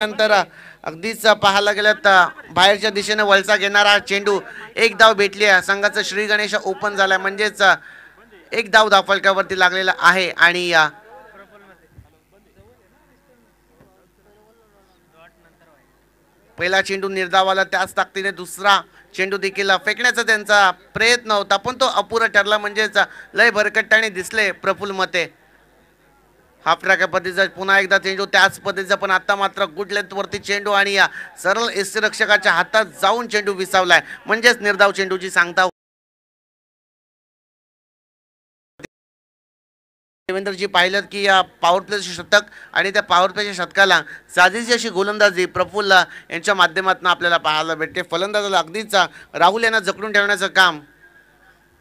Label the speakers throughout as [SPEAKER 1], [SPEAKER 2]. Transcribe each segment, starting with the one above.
[SPEAKER 1] नंतर अगदीच पाहायला गेलं तर बाहेरच्या दिशेने वळसा घेणारा चेंडू एक धाव भेटली आहे. संघाचं श्री गणेश ओपन झालाय म्हणजेच एक धाव धावफलकावरती लागलेला आहे आणि पहिला चेंडू निर्धावाला त्याच ताकदीने दुसरा चेंडू देखील फेकण्याचा त्यांचा प्रयत्न होता पण तो अपुरा ठरला म्हणजेच लय भरकट्टाने दिसले प्रफुल्ल मते. हाफ ट्रॅक पद्धतीचा पुन्हा एकदा चेंडू त्याच पद्धतीचा पण आता मात्र गुड लेंथ वरती चेंडू आणि या सरळ यष्टीरक्षकाच्या हातात जाऊन चेंडू विसावलाय म्हणजेच निर्धाव चेंडूची सांगता. देवेंद्रजी पाहिलं की या पॉवर प्लेचे शतक आणि त्या पॉवर प्लेच्या शतकाला साजेशी अशी गोलंदाजी प्रफुल्ल यांच्या माध्यमातून आपल्याला पाहायला भेटते. फलंदाजाला अगदीच राहुल यांना जकडून ठेवण्याचं काम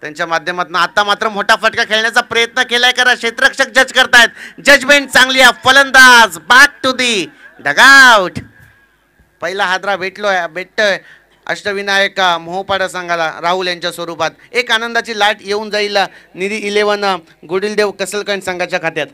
[SPEAKER 1] त्यांच्या माध्यमातून आता मात्र मोठा फटका खेळण्याचा प्रयत्न केलाय. करा क्षेत्ररक्षक जज करतायत. जजमेंट चांगली आहे. फलंदाज बॅक टू दी डगआउट. पहिला हादरा भेटतोय अष्टविनायक मोहपाडा संघाला राहुल यांच्या स्वरूपात. एक आनंदाची लाट येऊन जाईल निधी 11 गुडिलदेव कसलकंड संघाच्या खात्यात.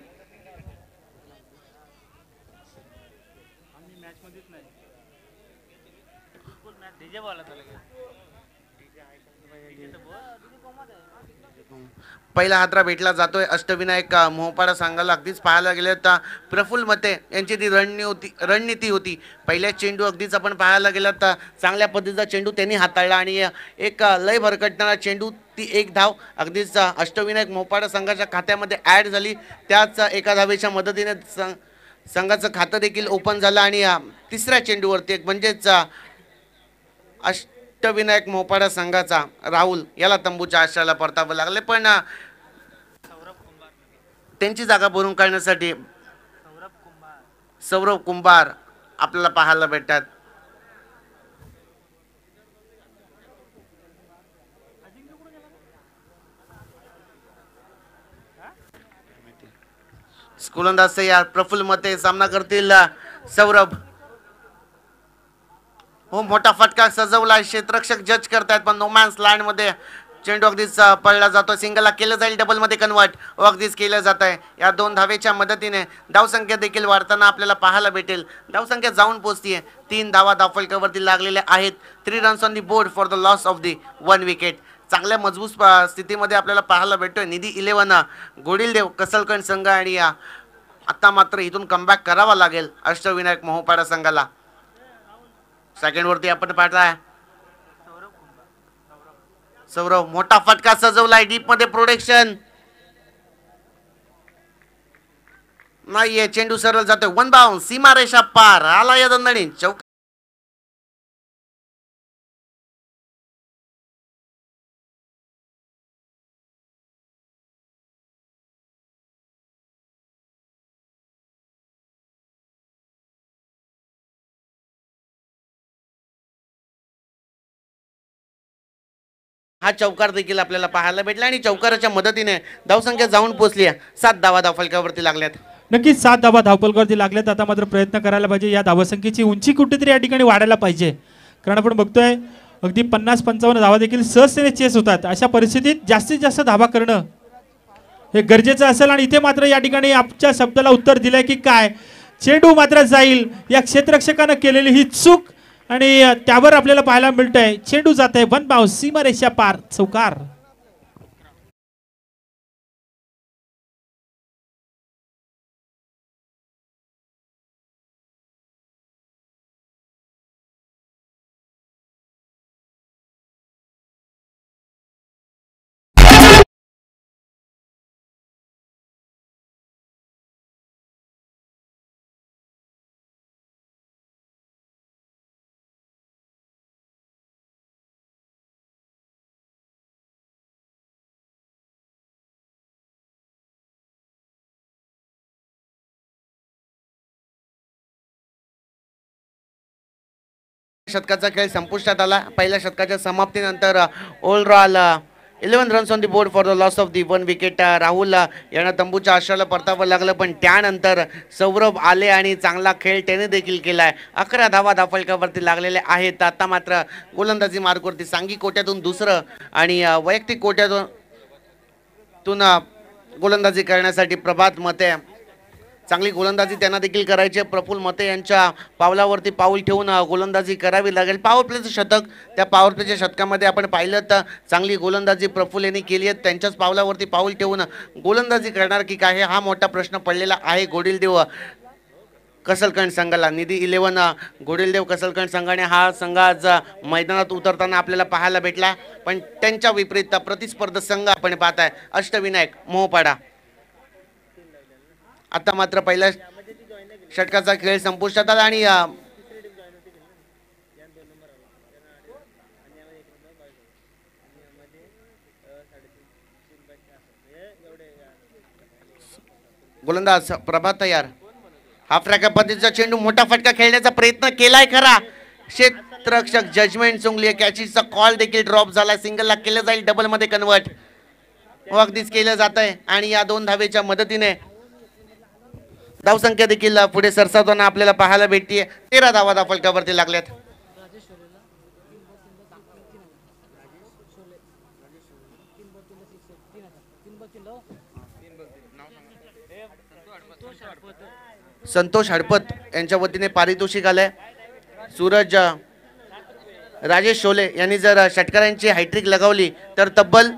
[SPEAKER 1] पहिला हादरा भेटला जातोय अष्टविनायक मोहपाडा संघाला. अगदीच पाहायला गेले तर प्रफुल्ल मते यांची ती रणनीती होती. पहिल्या चेंडू अगदीच आपण पाहायला गेलं तर चांगल्या पद्धतीचा चेंडू त्यांनी हाताळला आणि एक लय भरकटणारा चेंडू ती एक धाव अगदीच अष्टविनायक मोहपाडा संघाच्या खात्यामध्ये ॲड झाली. त्याच एका धावेच्या मदतीने संघाचं खातं देखील ओपन झालं आणि तिसऱ्या चेंडूवरती एक म्हणजेच अष्टविनायक मोहपाडा संघाचा राहुल याला तंबूच्या आश्रयाला परतावं लागले पण त्यांची जागा भरून काढण्यासाठी सौरभ कुंभार आपल्याला पाहायला भेटतात. गोलंदाज या प्रफुल्ल मते सामना करतील सौरभ. हो मोठा फटका सजवला. क्षेत्ररक्षक जज करतायत पण नोमॅन्स लँड मध्ये चेंडू अगदीच पडला जातो. सिंगलला केलं जाईल डबल मध्ये कन्वर्ट अगदीच केलं जात आहे. या दोन धावेच्या मदतीने धावसंख्या देखील वाढताना आपल्याला पाहायला भेटेल. धावसंख्या जाऊन पोहोचतीये. 3 धावा धावफलकावरती लागलेल्या आहेत. 3 runs on the board for the loss of the 1 wicket. चांगल्या मजबूत स्थितीमध्ये आपल्याला पाहायला भेटतोय निधी 11 गोडिलदेव कसलकंड संघ आणि आता मात्र इथून कमबॅक करावा लागेल अष्टविनायक मोहपाडा संघाला. सेकंड वरती आपण पाहताय सौरभ मोठा फटका सजवलाय डीप मध्ये. प्रोटेक्शन नाहीये. चेंडू सरळ जातोय. 1 बाउन्स सीमारेषा पार आला या दंडणी चौक. हा चौकार देखील आपल्याला पाहायला भेटला आणि चौकाराच्या मदतीने धावसंख्या जाऊन पोहोचली. 7 धावा धावफलकावरती लागल्यात.
[SPEAKER 2] नक्कीच 7 धावा धावफलकावरती लागल्यात. आता मात्र प्रयत्न करायला पाहिजे. या धावसंख्येची उंची कुठेतरी या ठिकाणी वाढायला पाहिजे कारण आपण बघतोय अगदी 50-55 धावा देखील सहजतेने चेस होतात. अशा परिस्थितीत जास्तीत जास्त धावा करणं हे गरजेचं असेल आणि इथे मात्र या ठिकाणी आमच्या शब्दाला उत्तर दिलंय की काय चेंडू मात्र जाईल. या क्षेत्ररक्षकानं केलेली ही चूक आणि त्यावर आपल्याला पाहायला मिळतंय चेंडू जात आहे 1 बाउन्स सीमारेषा पार चौकार.
[SPEAKER 1] शतकाचा खेळ संपुष्टात आला. पहिल्या शतकाच्या समाप्तीनंतर overall 11 runs on the board for the loss of the 1 wicket. Rahul यांना तंबूच्या आश्रयाला परतावं लागलं पण त्यानंतर सौरभ आले आणि चांगला खेळ त्याने देखील केलाय. 11 धावा धावफलकावरती लागलेले आहेत. आता मात्र गोलंदाजी मार्गवरती सांघिक कोट्यातून दुसरं आणि वैयक्तिक कोट्यातून गोलंदाजी करण्यासाठी प्रभात मते चांगली गोलंदाजी त्यांना देखील करायची आहे. प्रफुल्ल मते यांच्या पावलावरती पाऊल ठेवून गोलंदाजी करावी लागेल. पॉवर प्लेचं शतक, त्या पॉवर प्लेच्या शतकामध्ये आपण पाहिलं तर चांगली गोलंदाजी प्रफुल्ल यांनी केली आहे. त्यांच्याच पावलावरती पाऊल ठेवून गोलंदाजी करणार की काय हा मोठा प्रश्न पडलेला आहे गोडिलदेव कसलकंड संघाला. निधी 11 गोडिलदेव कसलकंड संघाने हा संघ आज मैदानात उतरताना आपल्याला पाहायला भेटला, पण त्यांच्या विपरीत प्रतिस्पर्धी संघ आपण पाहताय अष्टविनायक मोहपाडा. आता मात्र पहिल्या षटकाचा खेळ संपुष्टात आला आणि गोलंदाज प्रभात तयार. हा फ्रॅका पद्धतीचा चेंडू, मोठा फटका खेळण्याचा प्रयत्न केलाय खरा. क्षेत्ररक्षक जजमेंट चुंगली, कॅचीचा कॉल देखील ड्रॉप झाला. सिंगलला केलं जाईल, डबल मध्ये कन्वर्ट अगदीच केलं जात आहे आणि या 2 धावेच्या मदतीने धावसंख्या देखील पुढे सरसावताना आपल्याला पाहायला भेटते. 13 धावा धावफलकावरती लागल्यात. संतोष हडपत यांच्या वतीने पारितोषिक आलंय. सूरज राजेश शोले यांनी जर षटकारांची हॅट्रिक लगावली तर तब्बल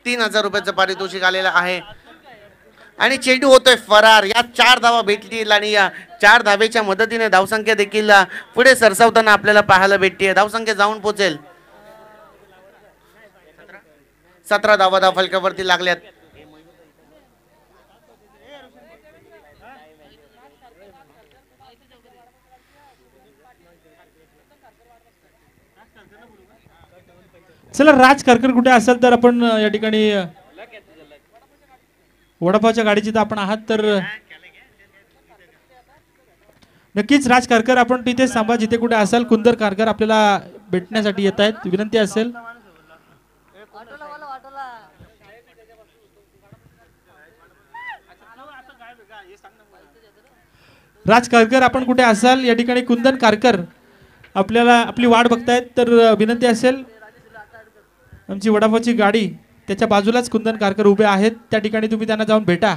[SPEAKER 1] 3000 रुपयाचं पारितोषिक आलेलं आहे. आणि चेंडू होतोय फरार. या 4 धावा भेटतील आणि या 4 धावेच्या मदतीने धावसंख्या देखील पुढे सरसावताना आपल्याला पाहायला भेटते. धावसंख्या जाऊन पोहोचेल 17 धावा धावफलकावरती लागल्यात.
[SPEAKER 2] चला, राज करकर कुठे असेल तर आपण या ठिकाणी वडापावच्या गाडीची तर आपण आहात तर नक्कीच राज करकर आपण तिथे सांभा, जिथे कुठे असाल. कुंदर कारकर आपल्याला भेटण्यासाठी येत आहेत, विनंती असेल. राज कारकर आपण कुठे असाल, या ठिकाणी कुंदन कारकर आपल्याला आपली वाट बघतायत तर विनंती असेल. आमची वडापावची गाडी त्याच्या बाजूलाच कुंदन कारकर उभे आहेत, त्या ठिकाणी तुम्ही त्यांना जाऊन भेटा.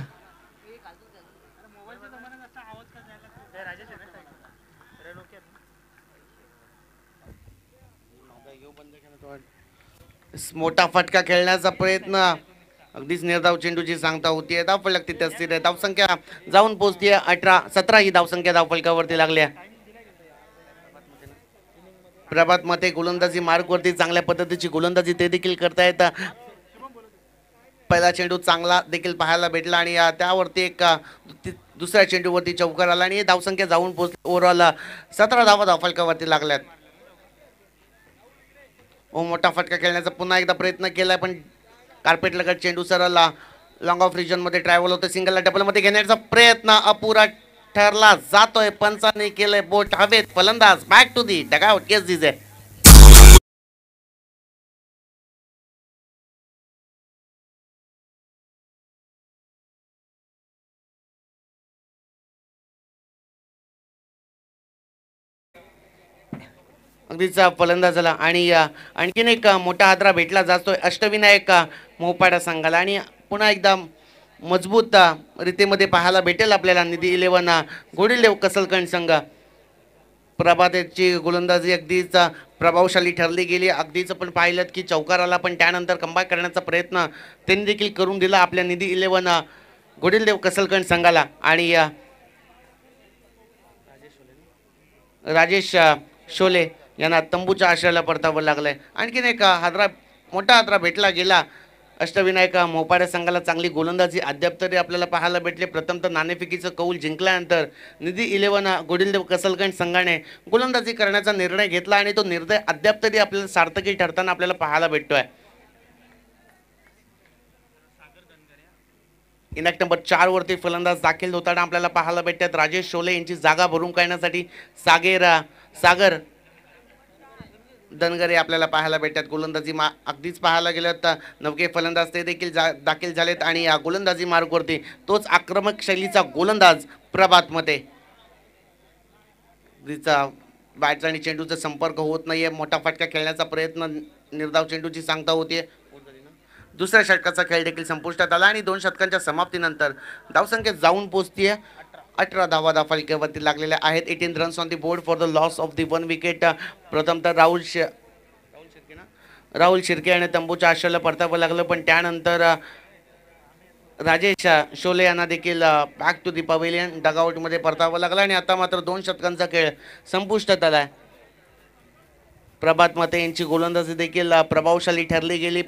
[SPEAKER 1] मोठा फटका खेळण्याचा प्रयत्न, अगदीच निर्धाव चेंडूची सांगता होतीये. धावफलक तिथे अस्थिर आहे. धावसंख्या जाऊन पोहोचतीये 17 ही धावसंख्या धावफलकावरती लागल्या. प्रभात मते गोलंदाजी मार्गवरती चांगल्या पद्धतीची गोलंदाजी ते देखील करतायत. पहिला चेंडू चांगला देखील पाहायला भेटला आणि त्यावरती एक दुसऱ्या चेंडूवरती चौकार आला आणि धावसंख्या जाऊन पोहोचली. ओव्हरऑल 17 धावा धावफलकावरती लागल्यात. मोठा फटका खेळण्याचा पुन्हा एकदा प्रयत्न केलाय, पण कार्पेट लगत चेंडू सरळ लॉंग ऑफ रिजन मध्ये ट्रॅव्हल होतं. सिंगलला डबल मध्ये घेण्याचा प्रयत्न अपुरा ठरला जातोय. पंचाने केलंय बोट हवेत. फलंदाज बॅक टू दी डगआउट. केस दिसे अगदीच फलंदाजाला आणि आणखीन एक मोठा हादरा भेटला जातोय अष्टविनायक मोहपाडा संघाला आणि पुन्हा एकदा मजबूत रीतीमध्ये पाहायला भेटेल आपल्याला निधी 11 गोडिलदेव कसलकंड संघ. प्रभातची गोलंदाजी अगदीच प्रभावशाली ठरली गेली. अगदीच आपण पाहिलं की चौकार आला, पण त्यानंतर कमबॅक करण्याचा प्रयत्न त्यांनी देखील करून दिला आपल्या निधी 11 गोडिलदेव कसलकंड संघाला. आणि राजेश शोले यांना तंबूच्या आश्रयाला परतावं लागलंय. आणखीन एक मोठा हादरा भेटला गेला अष्टविनायक मोहपाडा संघाला. चांगली गोलंदाजी अद्याप तरी आपल्याला पाहायला भेटले. प्रथमतः नाणेफेकीचं कौल जिंकल्यानंतर निधी 11 गोडिलदेव कसलकंड संघाने गोलंदाजी करण्याचा निर्णय घेतला आणि तो निर्णय अद्याप तरी आपल्याला सार्थकी ठरताना आपल्याला पाहायला भेटतोय. इनॅक्ट नंबर 4 वरती फलंदाज दाखल होताना आपल्याला पाहायला भेटतात. राजेश शोले यांची जागा भरून काढण्यासाठी सागर धनगरे आपल्याला पाहायला भेटतात. गोलंदाजी अगदीच पाहायला गेलं तर नवके फलंदाज ते देखील दाखल झालेत आणि या गोलंदाजी मार्गवरती तोच आक्रमक शैलीचा गोलंदाज प्रभात मते. बॅटचा आणि चेंडूचा संपर्क होत नाहीये. मोठा फटका खेळण्याचा प्रयत्न, निर्धाव चेंडूची सांगता होतीये. दुसऱ्या षटकाचा खेळ देखील संपुष्टात आला आणि 2 षटकांच्या समाप्तीनंतर धावसंख्या जाऊन पोहोचतीये 18 धावा धावफलकावरती लागलेल्या आहेत. 18 runs on the board for the loss of the 1 wicket. प्रथमतः राहुल शिर्के आणि तंबूच्या आश्रयाला परतावं लागलं, पण त्यानंतर राजेश शोले यांना देखील बॅक टू दी पवेलियन डगआउटमध्ये परतावं लागलं आणि आता मात्र 2 षटकांचा खेळ संपुष्टात आलाय. प्रभात मते यांची गोलंदाजी देखील प्रभावशाली ठरली गेली.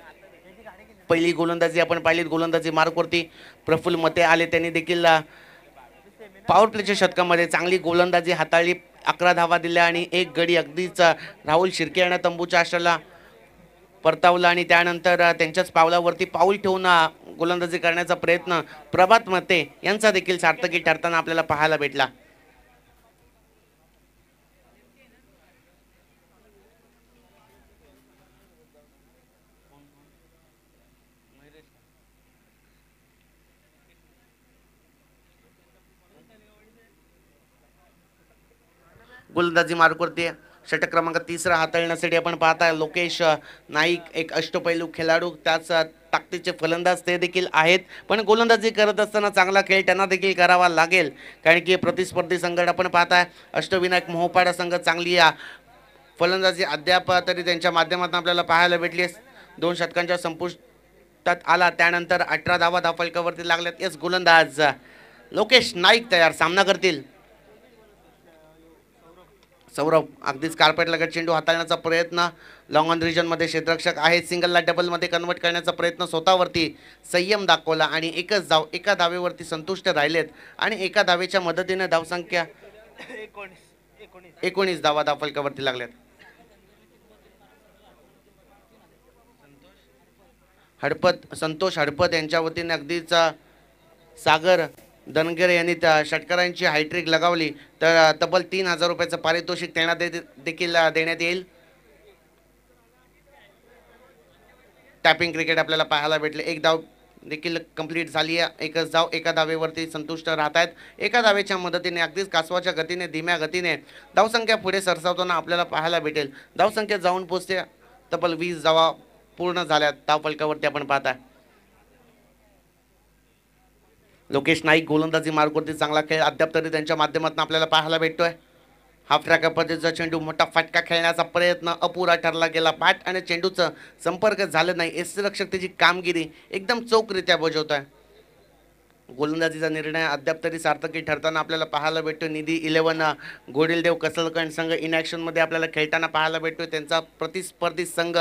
[SPEAKER 1] पहिली गोलंदाजी आपण पाहिली, गोलंदाजी मार्कवरती प्रफुल्ल मते आले, त्यांनी देखील पॉवर प्लेच्या षटकामध्ये चांगली गोलंदाजी हाताळली. 11 धावा दिल्या आणि एक गडी अगदीच राहुल शिर्के यांना तंबूच्या आश्रयाला परतावला आणि त्यानंतर त्यांच्याच पावलावरती पाऊल ठेवून गोलंदाजी करण्याचा प्रयत्न प्रभात मते यांचा देखील सार्थकी ठरताना आपल्याला पाहायला भेटला. गोलंदाजी मार्कवरती षटक क्रमांक 3 हाताळण्यासाठी आपण पाहताय लोकेश नाईक, एक अष्टपैलू खेळाडू, त्याच ताकदीचे फलंदाज ते देखील आहेत. पण गोलंदाजी करत असताना चांगला खेळ त्यांना देखील करावा लागेल, कारण की प्रतिस्पर्धी संघ आपण पाहताय अष्टविनायक मोहोपाडा संघ चांगली फलंदाजी अद्याप तरी त्यांच्या माध्यमातून आपल्याला पाहायला भेटली. 2 षटकांच्या संपुष्टात आला, त्यानंतर 18 धावा धावफलकावरती लागल्यात. येस, गोलंदाज लोकेश नाईक तयार, सामना करतील. सौरभ अगदीच कार्पेट लगत चेंडू हाताळण्याचा प्रयत्न, लॉंग ऑन रिजनमध्ये क्षेत्ररक्षक आहे, सिंगलला डबलमध्ये कन्वर्ट करण्याचा प्रयत्न, स्वतःवरती संयम दाखवला आणि एकच धाव, एका धावेवरती संतुष्ट राहिलेत आणि एका धावेच्या मदतीने धावसंख्या 19 धावा धावफलकावरती लागल्यात. संतोष हडपत यांच्या वतीने अगदीच सागर धनगरे यांनी त्या षटकारांची हायट्रिक लगावली तर तब्बल 3000 रुपयाचं पारितोषिक त्यांना देखील देण्यात येईल. टॅपिंग क्रिकेट आपल्याला पाहायला भेटले. एक धाव देखील कंप्लीट झाली आहे. एकच धाव, एका धावेवरती संतुष्ट राहत आहेत. एका धावेच्या मदतीने अगदीच कासवाच्या गतीने, धीम्या गतीने धावसंख्या पुढे सरसावताना आपल्याला पाहायला भेटेल. धावसंख्या जाऊन पोहोचते तब्बल 20 धावा पूर्ण झाल्यात धावफलकावरती आपण पाहताय. लोकेश नाईक गोलंदाजी मार्गवरती चांगला खेळ अद्याप तरी त्यांच्या माध्यमातून आपल्याला पाहायला भेटतोय. हाफ ट्रॅक पद्धतीचा चेंडू, मोठा फटका खेळण्याचा प्रयत्न अपुरा ठरला गेला. बॅट आणि चेंडूचं संपर्क झालं नाही. यष्टिरक्षक त्याची कामगिरी एकदम चोखरित्या बजावत आहे. गोलंदाजीचा निर्णय अद्याप तरी सार्थकी ठरताना आपल्याला पाहायला भेटतो. निधी 11 गोडिलदेव कसलकंड संघ इन ॲक्शनमध्ये आपल्याला खेळताना पाहायला भेटतोय. त्यांचा प्रतिस्पर्धी संघ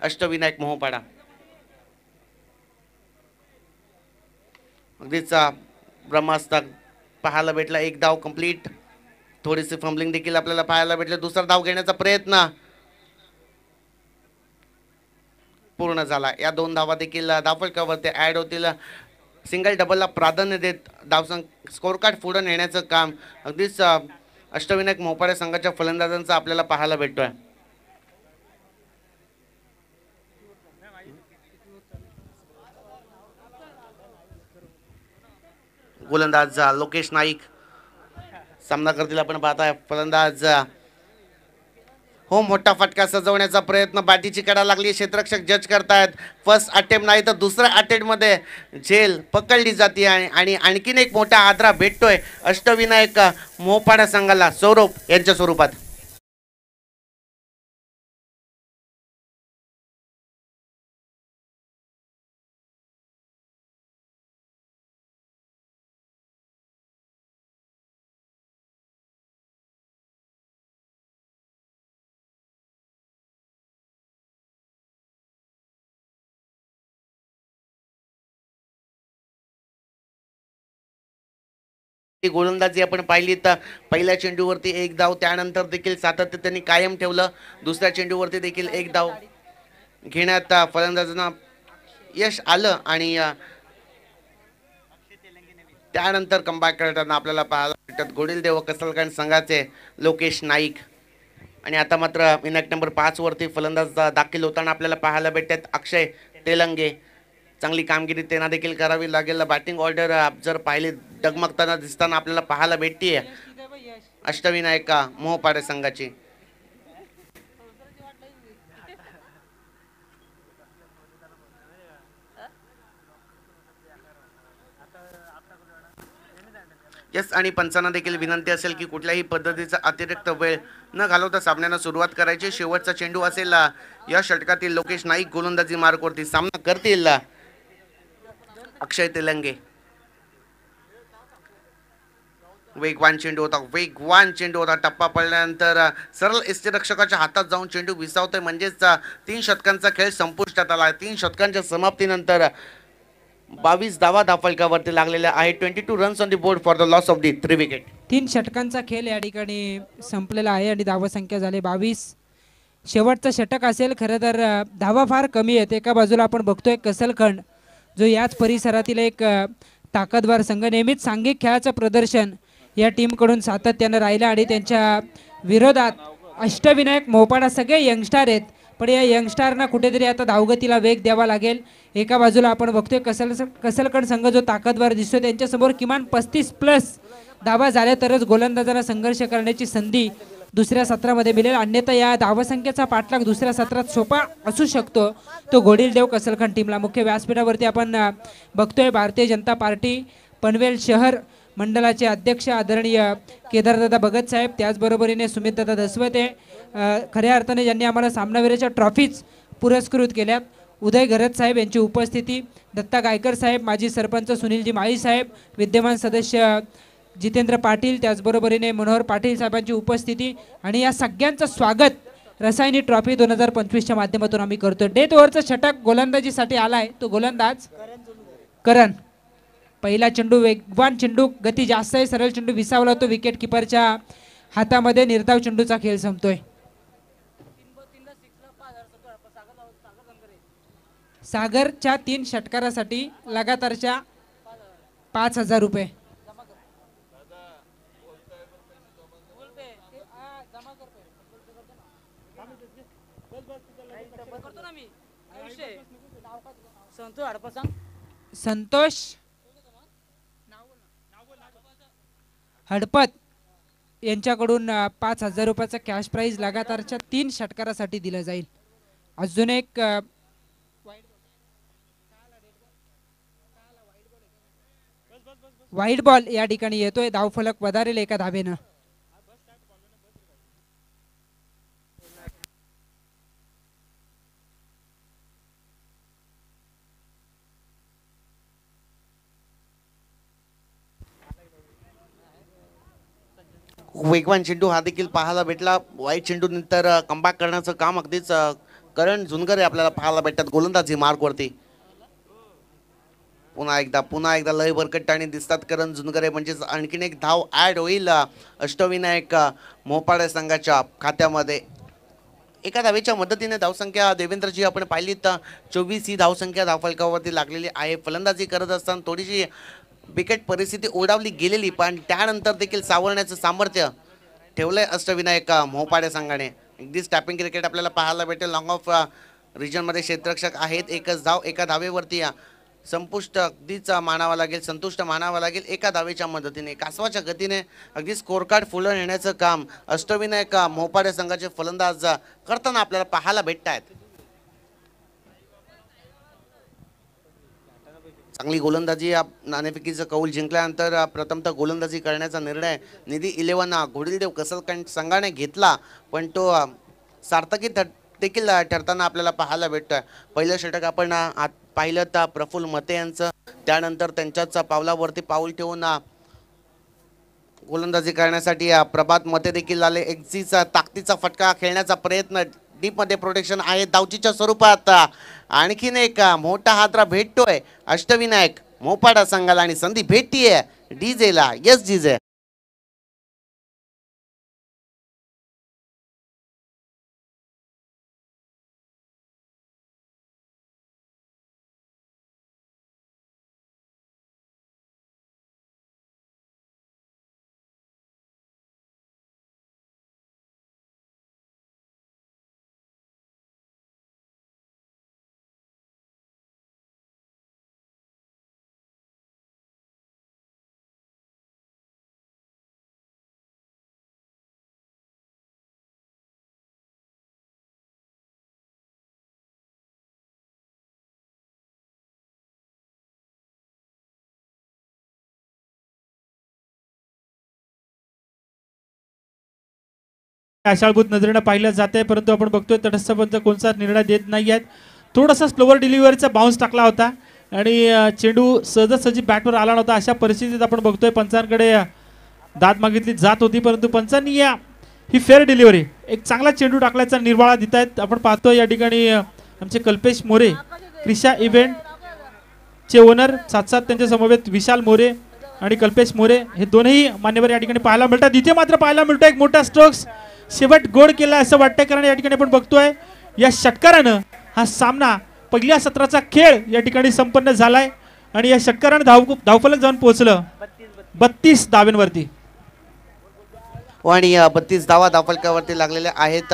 [SPEAKER 1] अष्टविनायक मोहोपाडा. अगदीच ब्रह्मास्त्र पाहायला भेटला. एक धाव कंप्लीट, थोडीशी फंबलिंग देखील आपल्याला पाहायला भेटले. दुसरा धाव घेण्याचा प्रयत्न पूर्ण झाला. या 2 धावा देखील धावफलकावरती ॲड होतील. सिंगल डबलला प्राधान्य देत स्कोर कार्ड पुढे नेण्याचं काम अगदीच अष्टविनायक मोहोपाडा संघाच्या फलंदाजांचा आपल्याला पाहायला भेटतोय. गोलंदाज लोकेश नाईक सामना करतील आपण पाहताय. फलंदाज हो, मोठा फटका सजवण्याचा प्रयत्न, बॅटीची कडा लागली, क्षेत्ररक्षक जज करतायत. फर्स्ट अटेम्प्ट नाही तर दुसऱ्या अटेम्प्टमध्ये झेल पकडली जाते आणि आणखीन एक मोठा आदरा भेटतोय अष्टविनायक मोहोपाडा संघाला सौरभ यांच्या स्वरूपात. गोलंदाजी आपण पाहिली तर पहिल्या चेंडूवरती एक धाव, त्यानंतर देखील सातत्य त्यांनी कायम ठेवलं. दुसऱ्या चेंडूवरती देखील एक धाव घेण्यात फलंदाजांना यश आलं आणि त्यानंतर कमबॅक करताना आपल्याला पाहायला भेटतात गोडिलदेव कसलकंड संघाचे लोकेश नाईक. आणि आता मात्र मिनिट नंबर 5 वरती फलंदाज दाखल होताना आपल्याला पाहायला भेटतात अक्षय तेलंगे. चांगली कामगिरी त्यांना देखील करावी लागेल. बॅटिंग ऑर्डर जर पाहिले डगमगताना दिसताना आपल्याला पाहायला भेटतीये अष्टविनायक मोहोपाडा संघाची. यस, आणि पंचांना देखील विनंती असेल की कुठल्याही पद्धतीचा अतिरिक्त वेळ न घालवता सामन्याला सुरुवात करायची. शेवटचा चेंडू असेल या षटकातील लोकेश नाईक गोलंदाजी मार्कवरती सामना करतील अक्षय तेलंगे. वेगवान चेंडू होता टप्पा पडल्यानंतर सरळ यष्टीरक्षकाच्या हातात जाऊन चेंडू विसावतोय. म्हणजेच 3 षटकांचा खेळ संपुष्टात आला. 3 षटकांच्या समाप्तीनंतर 22 धावा धावफलकावरती लागलेल्या आहेत. 22 runs on the board for the loss of the 3 wicket.
[SPEAKER 3] 3 षटकांचा खेळ या ठिकाणी संपलेला आहे आणि धावसंख्या झाली 22. शेवटचं षटक असेल. खरं तर धावा फार कमी आहेत. एका बाजूला आपण बघतोय कसलखंड, जो याच परिसरातील एक ताकदवार संघ, नेहमीच सांघिक खेळाचं प्रदर्शन या टीमकडून सातत्यानं राहिलं आणि त्यांच्या विरोधात अष्टविनायक मोपाडा सगळे यंगस्टार आहेत. पण या यंगस्टारना कुठेतरी आता धावगतीला वेग द्यावा लागेल. एका बाजूला आपण बघतोय कसलकंड संघ जो ताकदवार दिसतोय, त्यांच्यासमोर किमान 35+ धावा झाल्या तरच गोलंदाजांना संघर्ष करण्याची संधी दुसऱ्या सत्रामध्ये मिळेल. अन्यथा या धावसंख्येचा पाठलाग दुसऱ्या सत्रात सोपा असू शकतो. तो घोडीलदेव कसलखंड टीमला. मुख्य व्यासपीठावरती आपण बघतोय भारतीय जनता पार्टी पनवेल शहर मंडळाचे अध्यक्ष आदरणीय केदारदादा भगत साहेब, त्याचबरोबरीने सुमितदादा दसवते, खऱ्या अर्थाने ज्यांनी आम्हाला सामनावीराच्या ट्रॉफीज पुरस्कृत केल्यात, उदय घरत साहेब यांची उपस्थिती, दत्ता गायकर साहेब, माजी सरपंच सुनीलजी माळी साहेब, विद्यमान सदस्य जितेंद्र पाटील, त्याचबरोबरीने मनोहर पाटील साहेबांची उपस्थिती आणि या सगळ्यांचं स्वागत रसायनी ट्रॉफी 2025च्या माध्यमातून आम्ही करतो. डेथ ओव्हरचा षटक गोलंदाजीसाठी आलाय. तो गोलंदाज करण. पहिला चेंडू वेगवान चेंडू, गती जास्त आहे, सरळ चेंडू विसावला तो विकेट किपरच्या हातामध्ये. निर्धाव चेंडूचा खेळ संपतोय. सागरच्या 3 षटकारासाठी लगातारच्या 5,000 रुपये. संतोष हडपत यांच्याकडून 5,000 रुपयाचा कॅश प्राइज लगातारच्या 3 षटकारासाठी दिला जाईल. अजून एक वाईट बॉल या ठिकाणी येतोय. धावफलक वधारेल एका धावेनं.
[SPEAKER 1] वेगवान चेंडू हा देखील पाहायला भेटला. वाईट चेंडू नंतर कमबॅक करण्याचं काम अगदीच करण झुनगरे आपल्याला पाहायला भेटतात गोलंदाजी मार्कवरती. पुन्हा एकदा लय बरकट्टाने दिसतात करण झुनगरे. म्हणजेच आणखीन एक धाव ॲड होईल अष्टविनायक मोपाडे संघाच्या खात्यामध्ये. एका धावेच्या मदतीने धावसंख्या देवेंद्रजी आपण पाहिली तर 24 ही धावसंख्या धावफलकावरती लागलेली आहे. फलंदाजी करत असताना थोडीशी बिकट परिस्थिती ओढावली गेलेली, पण त्यानंतर देखील सावरण्याचं सामर्थ्य ठेवलंय अष्टविनायक मोपाडे संघाने. अगदीच टॅपिंग क्रिकेट आपल्याला पाहायला भेटेल. लॉंग ऑफ रिजनमध्ये क्षेत्ररक्षक आहेत. एकच धाव एका धावेवरती संतुष्ट मानावा लागेल एका धावेच्या मदतीने. कासवाच्या गतीने अगदी स्कोर कार्ड फुलं नेण्याचं काम अष्टविनायक मोपाडे संघाचे फलंदाज करताना आपल्याला पाहायला भेटत आहेत. चांगली गोलंदाजी नाणेफेकीचं कौल जिंकल्यानंतर प्रथमतः गोलंदाजी करण्याचा निर्णय निधी 11 घोडीलदेव कसलकंड संघाने घेतला, पण तो सार्थकी देखील ठरताना आपल्याला पाहायला भेटतोय. पहिलं षटक आपण पाहिलं तर प्रफुल्ल मते यांचं, त्यानंतर त्यांच्याच पावलावरती पाऊल ठेवून गोलंदाजी करण्यासाठी प्रभात मते देखील आले. एक्झीचा ताकदीचा फटका खेळण्याचा प्रयत्न, डीपमध्ये प्रोटेक्शन आहे धावचीच्या स्वरूपात. आणखीन एक मोठा हादरा भेटतोय अष्टविनायक मोपाडा संघाला आणि संधी भेटतीये डीजेला. Yes DJ.
[SPEAKER 2] आशाळभूत नजरेनं पाहिलं जाते, परंतु आपण बघतोय तटस्थ पंच कोणताच निर्णय देत नाही आहेत. थोडासा स्लोवर डिलिव्हरीचा बाउन्स टाकला होता आणि चेंडू सहजासहजी बॅटवर आला नव्हता. अशा परिस्थितीत आपण बघतोय पंचांकडे दाद मागितली जात होती, परंतु पंचांनी ही फेअर डिलिव्हरी एक चांगला चेंडू टाकल्याचा निर्वाळा देत आहेत. आपण पाहतोय या ठिकाणी आमचे कल्पेश मोरे क्रिशा इव्हेंट चे ओनर साथ त्यांच्या समवेत विशाल मोरे आणि कल्पेश मोरे हे दोनही मान्यवर या ठिकाणी पाहायला मिळतात. इथे मात्र पाहायला मिळतो एक मोठा स्ट्रोक्स शेवट गोड केला असं वाटतंय, कारण या ठिकाणी आपण बघतोय या षटकारानं हा सामना पहिल्या सत्राचा खेळ या ठिकाणी संपन्न झालाय आणि या षटकारानं धावफलक जाऊन पोहोचलं 32 धावांवरती
[SPEAKER 1] आणि 32 धावा धावफलकावरती लागलेल्या आहेत.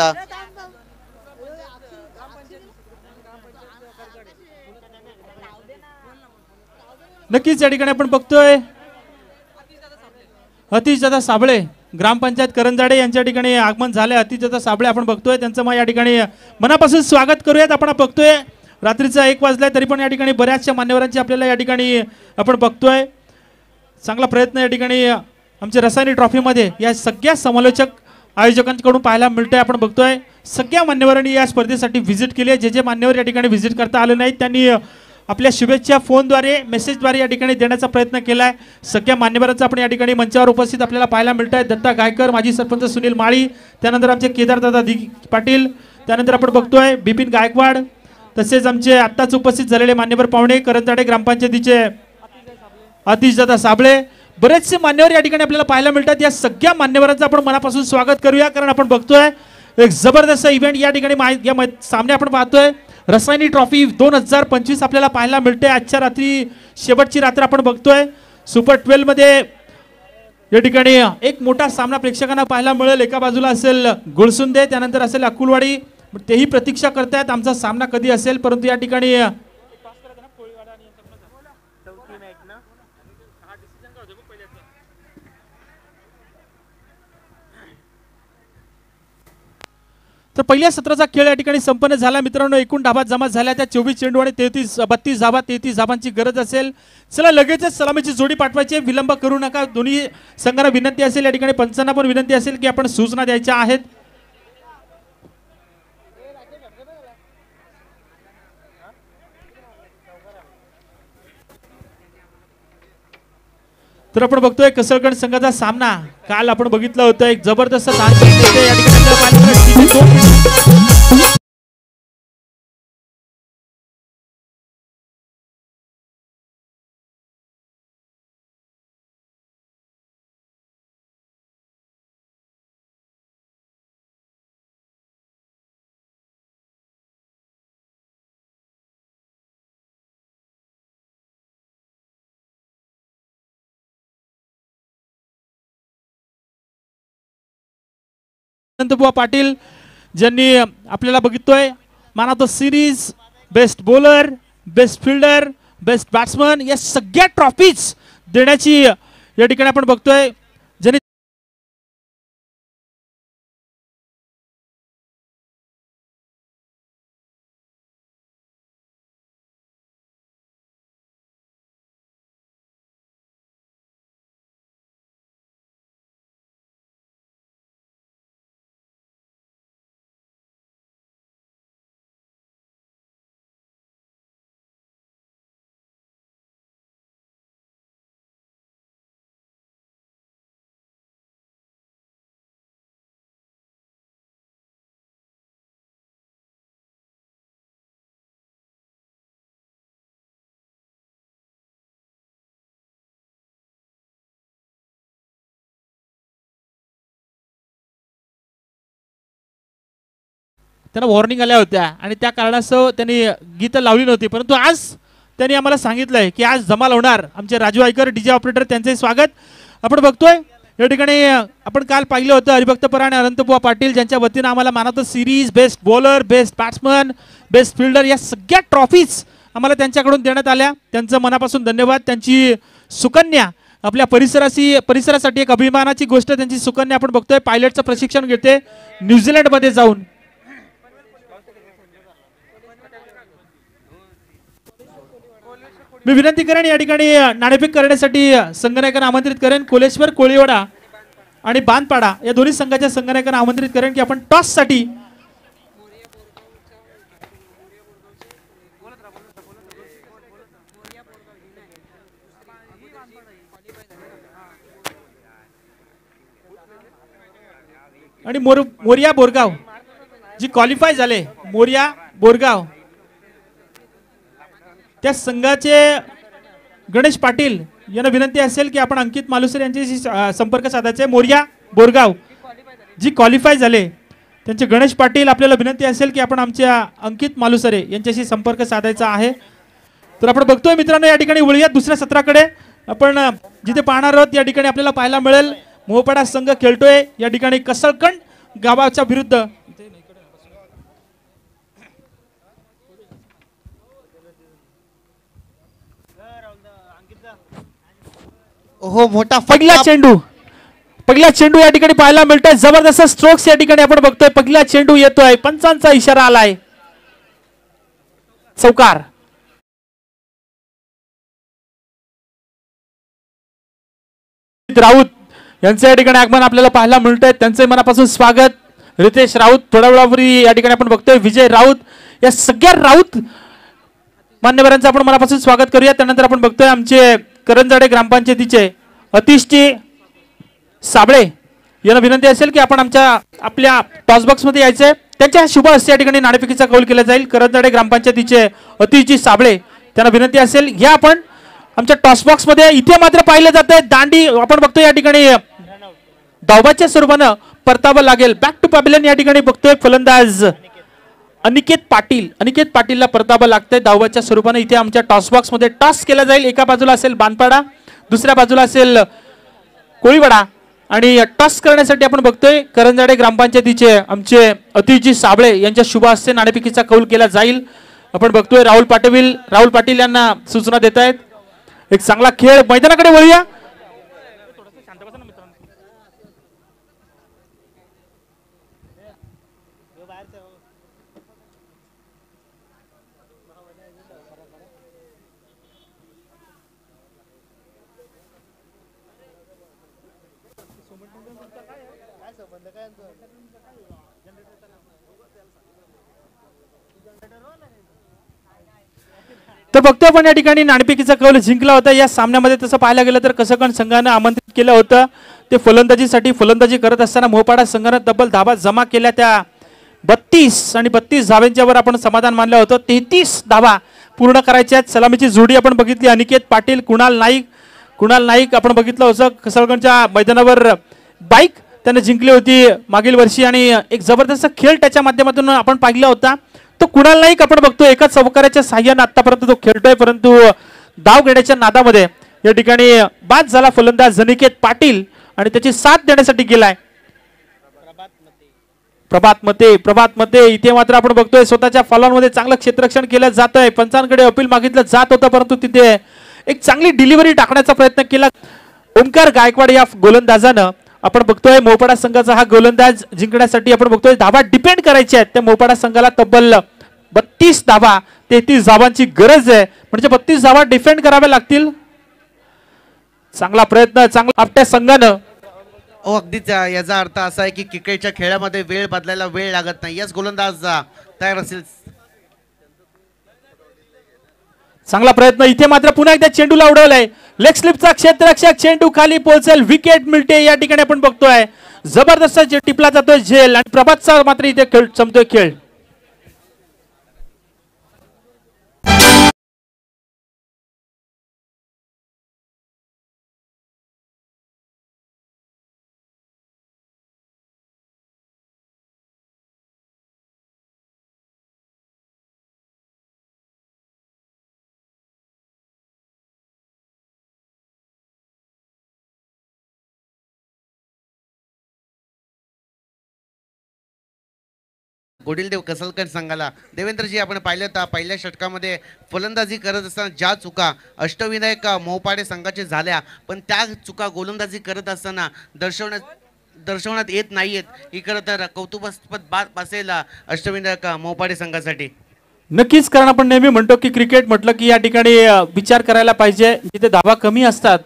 [SPEAKER 2] नक्कीच या ठिकाणी आपण बघतोय अतिशदादा साबळे ग्रामपंचायत करंजाडे यांच्या ठिकाणी आगमन झाले. अतिशदादा साबळे आपण बघतोय त्यांचं मग या ठिकाणी मनापासून स्वागत करूयात. आपण बघतोय रात्रीचा 1 वाजलाय तरी पण या ठिकाणी बऱ्याचशा मान्यवरांची आपल्याला या ठिकाणी आपण बघतोय चांगला प्रयत्न या ठिकाणी आमच्या रसायनी ट्रॉफीमध्ये या सगळ्या समालोचक आयोजकांकडून पाहायला मिळतंय. आपण बघतोय सगळ्या मान्यवरांनी या स्पर्धेसाठी व्हिजिट केली आहे. जे मान्यवर या ठिकाणी व्हिजिट करता आले नाहीत त्यांनी आपल्या शुभेच्छा फोनद्वारे मेसेजद्वारे या ठिकाणी देण्याचा प्रयत्न केला आहे. सगळ्या मान्यवरांचा आपण या ठिकाणी मंचावर उपस्थित आपल्याला पाहायला मिळत आहे. दत्ता गायकर, माजी सरपंच सुनील माळी, त्यानंतर आमचे केदारदादा पाटील, त्यानंतर आपण बघतोय बिपिन गायकवाड, तसेच आमचे आत्ताच उपस्थित झालेले मान्यवर पाहुणे करंजाडे ग्रामपंचायतीचे अतिशदादा साबळे, बरेचसे मान्यवर या ठिकाणी आपल्याला पाहायला मिळतात. या सगळ्या मान्यवरांचं आपण मनापासून स्वागत करूया, कारण आपण बघतोय एक जबरदस्त इव्हेंट या ठिकाणी या सामने आपण पाहतोय. रसायनी ट्रॉफी 2025 आपल्याला पाहायला मिळते. आजच्या रात्री शेवटची रात्र आपण बघतोय. सुपर 12 मध्ये या ठिकाणी एक मोठा सामना प्रेक्षकांना पाहायला मिळेल. एका बाजूला असेल गुळसुंदे, त्यानंतर असेल अकुलवाडी, तेही प्रतीक्षा करतायत आमचा सामना कधी असेल. परंतु या ठिकाणी तर पहिल्या सत्राचा खेळ या ठिकाणी संपन्न झाला. मित्रांनो, एकूण धावा जमा झाल्या त्या 24 चेंडू आणि 32 धावा. 33 धावांची गरज असेल. चला लगेचच सलामीची जोडी पाठवायची, विलंब करू नका. दोन्ही संघांना विनंती असेल, या ठिकाणी पंचांना पण विनंती असेल की आपण सूचना द्यायच्या आहेत. तर आपण बघतोय कसळगड संघाचा सामना काल आपण बघितलं होतं. एक जबरदस्त या ठिकाणी अनंतबुवा पाटील ज्यांनी आपल्याला बघितोय man of the series, best bowler, best fielder, best batsman या सगळ्या ट्रॉफीज देण्याची या ठिकाणी आपण बघतोय. ज्यांनी त्यांना वॉर्निंग आल्या होत्या आणि त्या कारणास्तव त्यांनी गीतं लावली नव्हती, परंतु आज त्यांनी आम्हाला सांगितलंय की आज धमाल होणार. आमचे राजू आयकर डीजे ऑपरेटर त्यांचे स्वागत आपण बघतोय. या ठिकाणी आपण काल पाहिलं होतं हरिभक्त पराण अनंतबुवा पाटील ज्यांच्या वतीनं आम्हाला man of the series, best bowler, best batsman, best fielder या सगळ्या ट्रॉफीज आम्हाला त्यांच्याकडून देण्यात आल्या. त्यांचं मनापासून धन्यवाद. त्यांची सुकन्या आपल्या परिसरासाठी एक अभिमानाची गोष्ट. त्यांची सुकन्या आपण बघतोय पायलटचं प्रशिक्षण घेते न्यूझीलंडमध्ये जाऊन. मी विनंती करेन या ठिकाणी नाणेफेक करण्यासाठी संघनायकांना आमंत्रित करेन. कोलेश्वर कोळीवाडा आणि बांधपाडा या दोन्ही संघाच्या संघनायकांना आमंत्रित करेन की आपण टॉस साठी आणि मोरिया बोरगाव जी क्वालिफाय झाले, मोरिया बोरगाव त्या संघाचे गणेश पाटील यांना विनंती असेल की आपण अंकित मालुसरे यांच्याशी संपर्क साधायचे. मोरिया बोरगाव जी क्वालिफाय झाले त्यांचे गणेश पाटील, आपल्याला विनंती असेल की आपण आमच्या अंकित मालुसरे यांच्याशी संपर्क साधायचा आहे. तर आपण बघतोय मित्रांनो, या ठिकाणी वळूयात दुसऱ्या सत्राकडे. आपण जिथे पाहणार आहोत या ठिकाणी आपल्याला पाहायला मिळेल मोहपाडा संघ खेळतोय या ठिकाणी कसळकंड गावाच्या विरुद्ध.
[SPEAKER 1] हो, मोठा
[SPEAKER 2] पहिला चेंडू या ठिकाणी पाहायला मिळतोय. जबरदस्त स्ट्रोक्स या ठिकाणी आपण बघतोय. पहिला चेंडू येतोय, पंचांचा इशारा आलाय. चौकार. राऊत यांचं या ठिकाणी आगमन आपल्याला पाहायला मिळतंय. त्यांचे मनापासून स्वागत. रितेश राऊत थोड्या वेळापूर्वी या ठिकाणी आपण बघतोय. विजय राऊत, या सगळ्या राऊत मान्यवरांचं आपण मनापासून स्वागत करूया. त्यानंतर आपण बघतोय आमचे करंजाडे ग्रामपंचायतीचे अतिशजी साबळे यांना विनंती असेल की आपण आपल्या टॉस बॉक्स मध्ये यायचंय. त्यांच्या शुभ हस्ते या ठिकाणी नाणेफेकीचा कौल केला जाईल. करंजाडे ग्रामपंचायतीचे अतिशजी साबळे त्यांना विनंती असेल या आपण आमच्या टॉस बॉक्स मध्ये. इथे मात्र पाहिलं जात आहे दांडी आपण बघतोय या ठिकाणी धावाच्या स्वरूपानं परतावं लागेल. बॅक टू पॅव्हिलियन या ठिकाणी बघतोय फलंदाज अनिकेत पाटीलला परतावं लागतंय धावाच्या स्वरूपानं. इथे आमच्या टॉस बॉक्स मध्ये टॉस केला जाईल. एका बाजूला असेल बांधपाडा, दुसऱ्या बाजूला असेल कोळीवाडा आणि टॉस करण्यासाठी आपण बघतोय करंजाडे ग्रामपंचायतीचे आमचे अतिशजी साबळे यांच्या शुभ हस्ते नाणेफेकीचा कौल केला जाईल. आपण बघतोय राहुल पाटील यांना सूचना देत आहेत. एक चांगला खेळ. मैदानाकडे वळूया. तर बघतोय आपण या ठिकाणी नाणेफेकीचा कौल जिंकला होता. या सामन्यामध्ये तसं पाहायला गेलं तर कसळकंड संघानं आमंत्रित केलं होतं ते फलंदाजीसाठी. फलंदाजी करत असताना मोहपाडा संघानं तब्बल धावा जमा केल्या. त्या 32 आणि 32 धावांच्या वर आपण समाधान मानलं होतं. 33 धावा पूर्ण करायच्या आहेत. सलामीची जोडी आपण बघितली. अनिकेत पाटील, कुणाल नाईक आपण बघितलं होतं कसळकंडच्या मैदानावर. बाईक त्याने जिंकली होती मागील वर्षी आणि एक जबरदस्त खेळ त्याच्या माध्यमातून आपण पाहिला होता. तो कुणाल नाईक आपण बघतो एका चौकाराच्या साह्याने आतापर्यंत तो खेळतोय, परंतु धाव घेण्याच्या नादामध्ये या ठिकाणी बाद झाला फलंदाज अनिकेत पाटील आणि त्याची साथ देण्यासाठी गेलाय प्रभात मते. इथे मात्र आपण बघतोय स्वतःच्या फॉलोमध्ये चांगलं क्षेत्ररक्षण केलं जात आहे. पंचांकडे अपील मागितलं जात होतं, परंतु तिथे एक चांगली डिलिव्हरी टाकण्याचा प्रयत्न केला ओमकार गायकवाड या गोलंदाजानं. आपण बघतोय मोहपाडा संघाचा हा गोलंदाज जिंकण्यासाठी आपण बघतोय धावा डिपेंड करायच्या आहेत. त्या मोहपाडा संघाला तब्बल 32 धावा 33 धावांची गरज आहे, म्हणजे 32 धावा डिफेंड कराव्या लागतील. चांगला प्रयत्न चांगला आपल्या संघानं.
[SPEAKER 1] अगदीच याचा अर्थ असा आहे की क्रिकेटच्या खेळामध्ये वेळ बदलायला वेळ लागत नाही. याच गोलंदाज तयार असेल.
[SPEAKER 2] चांगला प्रयत्न. इथे मात्र पुन्हा एकदा चेंडूला उडवलाय. लेग स्लिपचा क्षेत्ररक्षक चेंडू खाली पोहोचेल. विकेट मिळते या ठिकाणी आपण बघतोय. जबरदस्त टिपला जातोय झेल आणि प्रभातचा मात्र इथे खेळ संपतोय खेळ.
[SPEAKER 1] गोडिलदेव कसलकंड संघाला देवेंद्रजी आपण पाहिलं तर पहिल्या षटकामध्ये फलंदाजी करत असताना ज्या चुका अष्टविनायक मोहपाडे संघाचे झाल्या, पण त्या चुका गोलंदाजी करत असताना दर्शवण्यात येत नाहीयेत. ही खरं तर कौतुकास्पद बाब असेल अष्टविनायक मोहपाडे संघासाठी.
[SPEAKER 2] नक्कीच, कारण आपण नेहमी म्हणतो की क्रिकेट म्हटलं की या ठिकाणी विचार करायला पाहिजे. जिथे धावा कमी असतात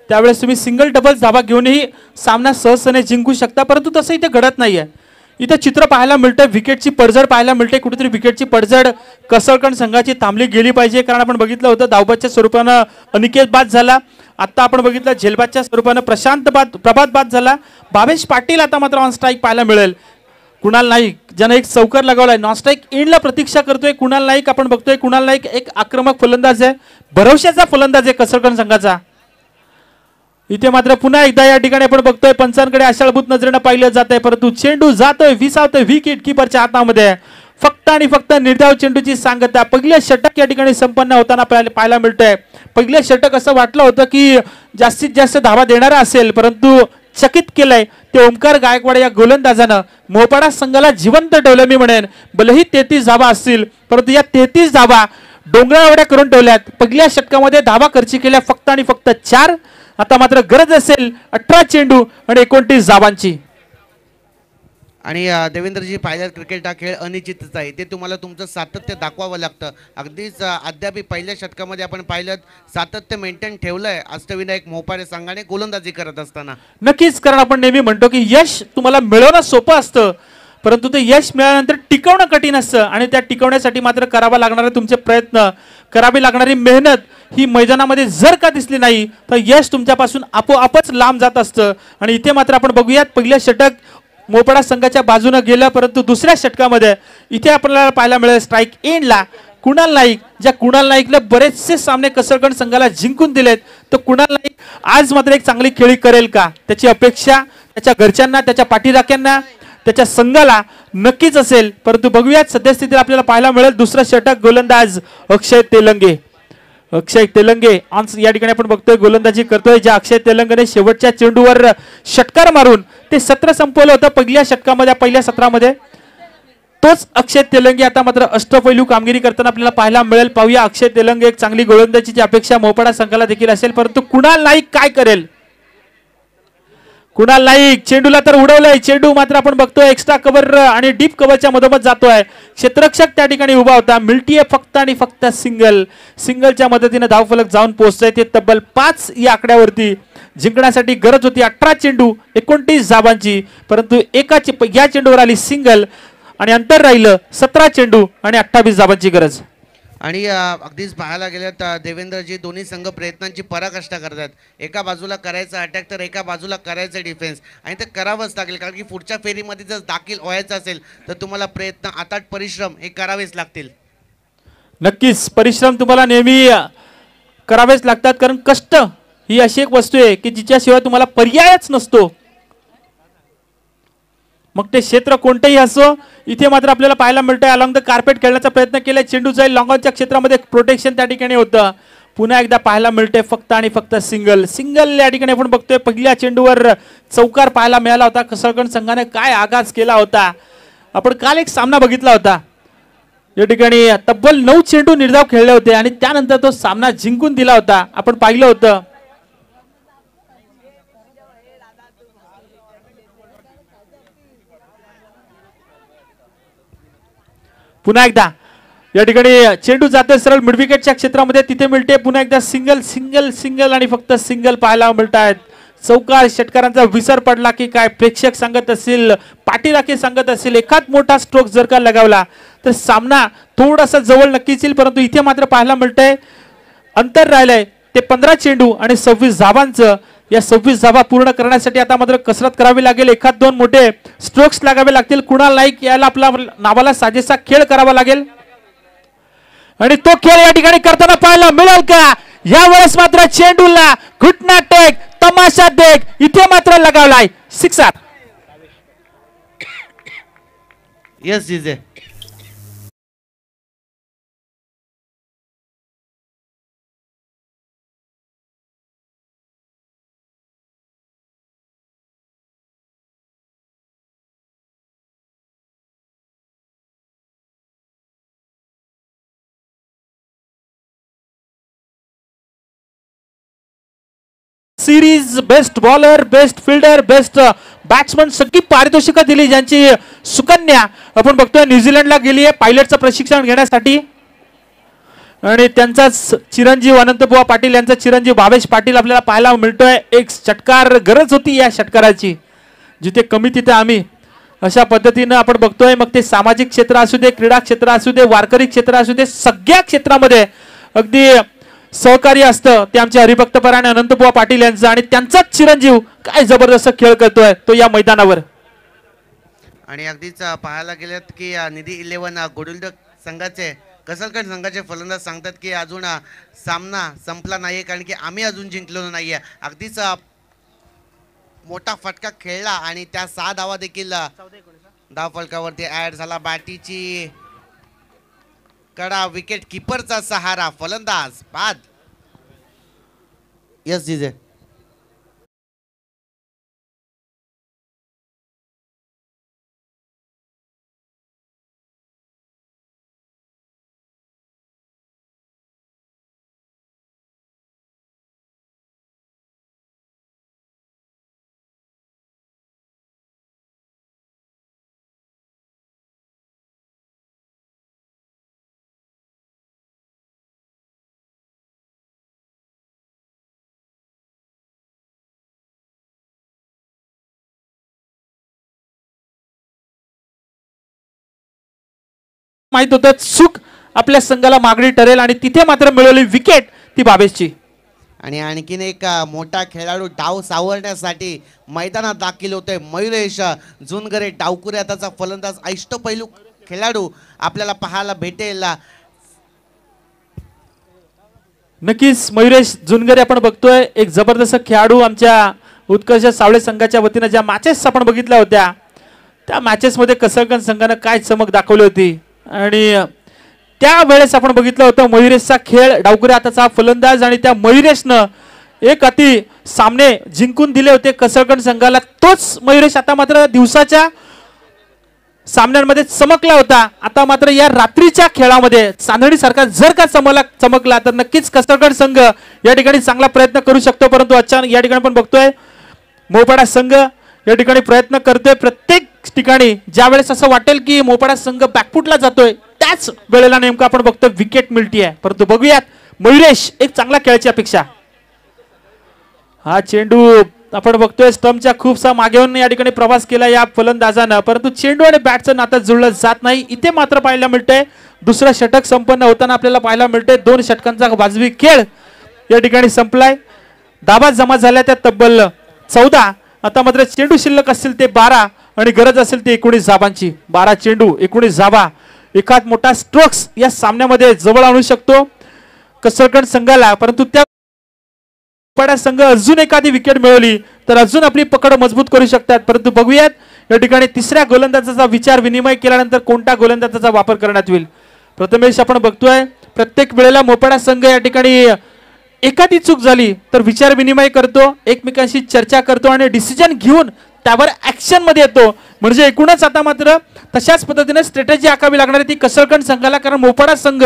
[SPEAKER 2] त्यावेळेस तुम्ही सिंगल डबल धावा घेऊनही सामना सहजपणे जिंकू शकता, परंतु तसं इथे घडत नाहीये. इथे चित्र पाहायला मिळतं, विकेटची पडझड पाहायला मिळते. कुठेतरी विकेटची पडझड कसरकण संघाची थांबली गेली पाहिजे, कारण आपण बघितलं होतं धावबादच्या स्वरूपानं अनिकेत बाद झाला. आता आपण बघितलं झेलबादच्या स्वरूपानं प्रभात बाद झाला. भावेश पाटील आता मात्र ऑन स्ट्राईक पाहायला मिळेल. कुणाल नाईक ज्यानं एक चौकार लगावलाय, नॉन स्ट्राईक एंडला प्रतीक्षा करतोय कुणाल नाईक. आपण बघतोय कुणाल नाईक एक आक्रमक फलंदाज आहे, भरवशाचा फलंदाज आहे कसरकण संघाचा. इथे मात्र पुन्हा एकदा या ठिकाणी आपण बघतोय पंचांकडे आशाळभूत नजरेनं पाहिलं जात आहे, परंतु चेंडू जातोय विसावतोय विकेट किपरच्या हातामध्ये. फक्त आणि फक्त निर्धाव चेंडूची सांगता. पहिलं षटक या ठिकाणी संपन्न होताना पाहायला मिळतंय. पहिलं षटक असं वाटलं होतं की जास्तीत जास्त धावा देणारा असेल, परंतु चकित केलंय ते ओमकार गायकवाड या गोलंदाजानं. मोपाडा संघाला जिवंत ठेवलं मी म्हणेन. भलेही 33 धावा असतील, परंतु या 33 धावा डोंगराएवढ्या करून ठेवल्यात. पहिल्या षटकामध्ये धावा खर्ची केल्या फक्त आणि फक्त 4. आता मात्र गरज असेल 18 चेंडू आणि 29 धावांची.
[SPEAKER 1] आणि देवेंद्रजी पाहिल्यात क्रिकेट हा खेळ अनिश्चितच आहे, ते तुम्हाला तुमचं सातत्य दाखवावं लागतं. अगदीच अद्याप पहिल्या षटकामध्ये आपण पाहिलं सातत्य मेंटेन ठेवलंय अष्टविनायक मोपाडे संघाने गोलंदाजी करत असताना.
[SPEAKER 2] नक्कीच, कारण आपण नेहमी म्हणतो की यश तुम्हाला मिळवणं सोपं असतं, परंतु ते यश मिळाल्यानंतर टिकवणं कठीण असतं. आणि त्या टिकवण्यासाठी मात्र करावा लागणारे तुमचे प्रयत्न, करावी लागणारी मेहनत ही मैदानामध्ये जर का दिसली नाही तर यश तुमच्यापासून आपोआपच लांब जात असतं. आणि इथे मात्र आपण बघूयात पहिलं षटक मोपाडा संघाच्या बाजूने गेलं, परंतु दुसऱ्या षटकामध्ये इथे आपल्याला पाहायला मिळेल स्ट्राईक एंडला कुणाल नाईक. ज्या कुणाल नाईकला बरेचसे सामने कसरकण संघाला जिंकून दिलेत, तर कुणाल नाईक आज मात्र एक चांगली खेळी करेल का, त्याची अपेक्षा त्याच्या घरच्यांना, त्याच्या पाठीराख्यांना, त्याच्या संघाला नक्कीच असेल. परंतु बघूयात सद्यस्थितीत आपल्याला पाहायला मिळेल दुसरा षटक गोलंदाज अक्षय तेलंगे. अक्षय तेलंगे या ठिकाणी आपण बघतोय गोलंदाजी करतोय. ज्या अक्षय तेलंगेने शेवटच्या चेंडूवर षटकार मारून ते सत्र संपवलं होतं पहिल्या षटकामध्ये, पहिल्या सत्रामध्ये. तोच अक्षय तेलंगे आता मात्र अष्टपैलू कामगिरी करताना आपल्याला पाहायला मिळेल. पाहूया अक्षय तेलंगे एक चांगली गोलंदाजीची अपेक्षा मोपाडा संघाला देखील असेल, परंतु कुणाल नाईक काय करेल. कुणाल नाईक चेंडूला तर उडवलंय, चेंडू मात्र आपण बघतोय एक्स्ट्रा कव्हर आणि डीप कव्हरच्या मधोमध जातोय. क्षेत्ररक्षक त्या ठिकाणी उभा होता. मिळतीये फक्त आणि फक्त सिंगलच्या मदतीने धावफलक जाऊन पोहोचतोय. ते तब्बल 5 या आकड्यावरती जिंकण्यासाठी गरज होती 18 चेंडू 29 धावांची, परंतु या चेंडूवर आली सिंगल आणि अंतर राहिलं 17 चेंडू आणि 28 धावांची गरज.
[SPEAKER 1] आणि अगदीच पाहायला गेलं तर देवेंद्रजी दोन्ही संघ प्रयत्नांची पराकाष्ठा करतात. एका बाजूला करायचा अटॅक तर एका बाजूला करायचं डिफेन्स, आणि ते करावंच लागेल, कारण की पुढच्या फेरीमध्ये जर दाखल व्हायचं असेल तर तुम्हाला प्रयत्न, अथाट परिश्रम हे करावेच लागतील.
[SPEAKER 2] नक्कीच परिश्रम तुम्हाला नेहमी करावेच लागतात, कारण कष्ट ही अशी एक वस्तू आहे की जिच्याशिवाय तुम्हाला पर्यायच नसतो. मग ते क्षेत्र कोणतेही असो. इथे मात्र आपल्याला पाहायला मिळतंय अलॉंग द कार्पेट खेळण्याचा प्रयत्न केलाय. चेंडू जाईल लॉंगॉनच्या क्षेत्रामध्ये, प्रोटेक्शन त्या ठिकाणी होतं. पुन्हा एकदा पाहायला मिळतंय फक्त आणि फक्त सिंगल या ठिकाणी आपण बघतोय. पहिल्या चेंडूवर चौकार पाहायला मिळाला होता. कसरकण संघाने काय आगाज केला होता. आपण काल एक सामना बघितला होता, या ठिकाणी तब्बल 9 चेंडू निर्धाव खेळले होते आणि त्यानंतर तो सामना जिंकून दिला होता. आपण पाहिलं होतं. पुन्हा एकदा या ठिकाणी चेंडू जाते सरळ मिड विकेटच्या क्षेत्रामध्ये, तिथे मिळते पुन्हा एकदा सिंगल आणि फक्त सिंगल पाहायला मिळत आहेत. चौकार षटकारांचा विसर पडला की काय प्रेक्षक सांगत असतील, पाठीराखे सांगत असतील, एखाद मोठा स्ट्रोक जर का लगावला तर सामना थोडासा जवळ नक्कीच येईल. परंतु इथे मात्र पाहायला मिळतंय अंतर राहिलंय ते 15 चेंडू आणि 26 धावांचं. या 26 धावा पूर्ण करण्यासाठी आता मात्र कसरत करावी लागेल. एखाद 2 मोठे स्ट्रोक्स लागावे लागतील. कुणाल नाईक याला आपला नावाला साजेसा खेळ करावा लागेल आणि तो खेळ या ठिकाणी करताना पाहायला मिळेल का. यावेळेस मात्र चेंडूला घुटना टेक, तमाशा देख इथे मात्र लगावलाय सिक्सर.
[SPEAKER 1] यस जिजे.
[SPEAKER 2] Series best bowler, best fielder, best batsman सगळी पारितोषिकं दिली, ज्यांची सुकन्या आपण बघतोय न्यूझीलंडला गेली आहे पायलटचं प्रशिक्षण घेण्यासाठी. आणि त्यांचाच चिरंजीव अनंतबुवा पाटील यांचा चिरंजीव भावेश पाटील आपल्याला पाहायला मिळतोय. एक षटकार गरज होती या षटकाराची, जिथे कमी तिथे आम्ही अशा पद्धतीनं आपण बघतोय. मग ते सामाजिक क्षेत्र असू दे, क्रीडा क्षेत्र असू दे, वारकरी क्षेत्र असू दे, सगळ्या क्षेत्रामध्ये अगदी सहकार्य असतं ते आमचे हरिभक्तपरायण अनंतबुवा पाटील यांचं. आणि त्यांचाच चिरंजीव काय जबरदस्त खेळ करतोय तो या मैदानावर.
[SPEAKER 1] आणि अगदीच पाहायला गेलं की निधी 11 गोडुलद संघाचे कसलकट संघाचे फलंदाज सांगतात की अजून सामना संपला नाहीये, कारण की आम्ही अजून जिंकलो नाहीये. अगदीच मोठा फटका खेळला आणि त्या 6 धावा देखील धाव फलकावरती ऍड झाला. बॅटीची कडा, विकेट किपरचा सहारा, फलंदाज बाद. यस जीजे.
[SPEAKER 2] माहित होतं चूक आपल्या संघाला मागणी ठरेल आणि तिथे मात्र मिळवली विकेट ती बाबेशची.
[SPEAKER 1] आणि आणखीन एक मोठा खेळाडू डाव सावरण्यासाठी मैदानात दाखल होतोय. मयुरेश जुनगरे डावकुरे हाताचा फलंदाज, अष्टपैलू खेळाडू आपल्याला पाहायला भेटेल.
[SPEAKER 2] नक्कीच मयुरेश जुनगरे आपण बघतोय, एक जबरदस्त खेळाडू. आमच्या उत्कर्ष सावळे संघाच्या वतीनं ज्या मॅचेस आपण बघितल्या होत्या त्या मॅचेस मध्ये कसरगंज संघानं काय चमक दाखवली होती. आणि त्यावेळेस आपण बघितलं होतं मयुरेशचा खेळ, डावकुरे हाताचा फलंदाज. आणि त्या मयुरेशनं एक अति सामने जिंकून दिले होते कसरगंज संघाला. तोच मयुरेश आता मात्र दिवसाच्या सामन्यांमध्ये चमकला होता. आता मात्र या रात्रीच्या खेळामध्ये चांदणी सारखा जर का चमकला तर नक्कीच कसरगड संघ या ठिकाणी चांगला प्रयत्न करू शकतो. परंतु अचानक या ठिकाणी पण बघतोय मोपाडा संघ या ठिकाणी प्रयत्न करतोय. प्रत्येक ठिकाणी ज्या वेळेस असं वाटेल की मोपाडा संघ बॅकफुटला जातोय त्याच वेळेला नेमकं आपण बघतोय विकेट मिळतीये. परंतु बघूयात मयुरेश एक चांगला खेळायची अपेक्षा. हा चेंडू आपण बघतोय स्टंपच्या खूपसा मागेहून या ठिकाणी प्रवास केला या फलंदाजानं, परंतु चेंडू आणि बॅटचं नातं जुळलं जात नाही. इथे मात्र पाहायला मिळतंय दुसरं षटक संपन्न होताना आपल्याला पाहायला मिळतंय. 2 षटकांचा वाजवी खेळ या ठिकाणी संपलाय. धाबा जमा झाल्या त्या तब्बल 14. आता मात्र चेंडू शिल्लक असतील ते 12 आणि गरज असेल ते 19 धाबांची. 12 चेंडू 19 धाबा, एखाद मोठा स्ट्रोक्स या सामन्यामध्ये जवळ आणू शकतो कसरगंज संघाला. परंतु त्या संघ अजून एखादी विकेट मिळवली तर अजून आपली पकड मजबूत करू शकतात. परंतु बघूयात या ठिकाणी तिसऱ्या गोलंदाजाचा विचार विनिमय केल्यानंतर कोणत्या गोलंदाजाचा वापर करण्यात येईल. प्रथमेश आपण बघतोय प्रत्येक वेळेला मोपाडा संघ या ठिकाणी एखादी चूक झाली तर विचार विनिमय करतो, एकमेकांशी चर्चा करतो आणि डिसिजन घेऊन त्यावर ऍक्शन मध्ये येतो. म्हणजे एकूणच आता मात्र तशाच पद्धतीने स्ट्रॅटेजी आखावी लागणार आहे ती कसरगंज संघाला, कारण मोपाडा संघ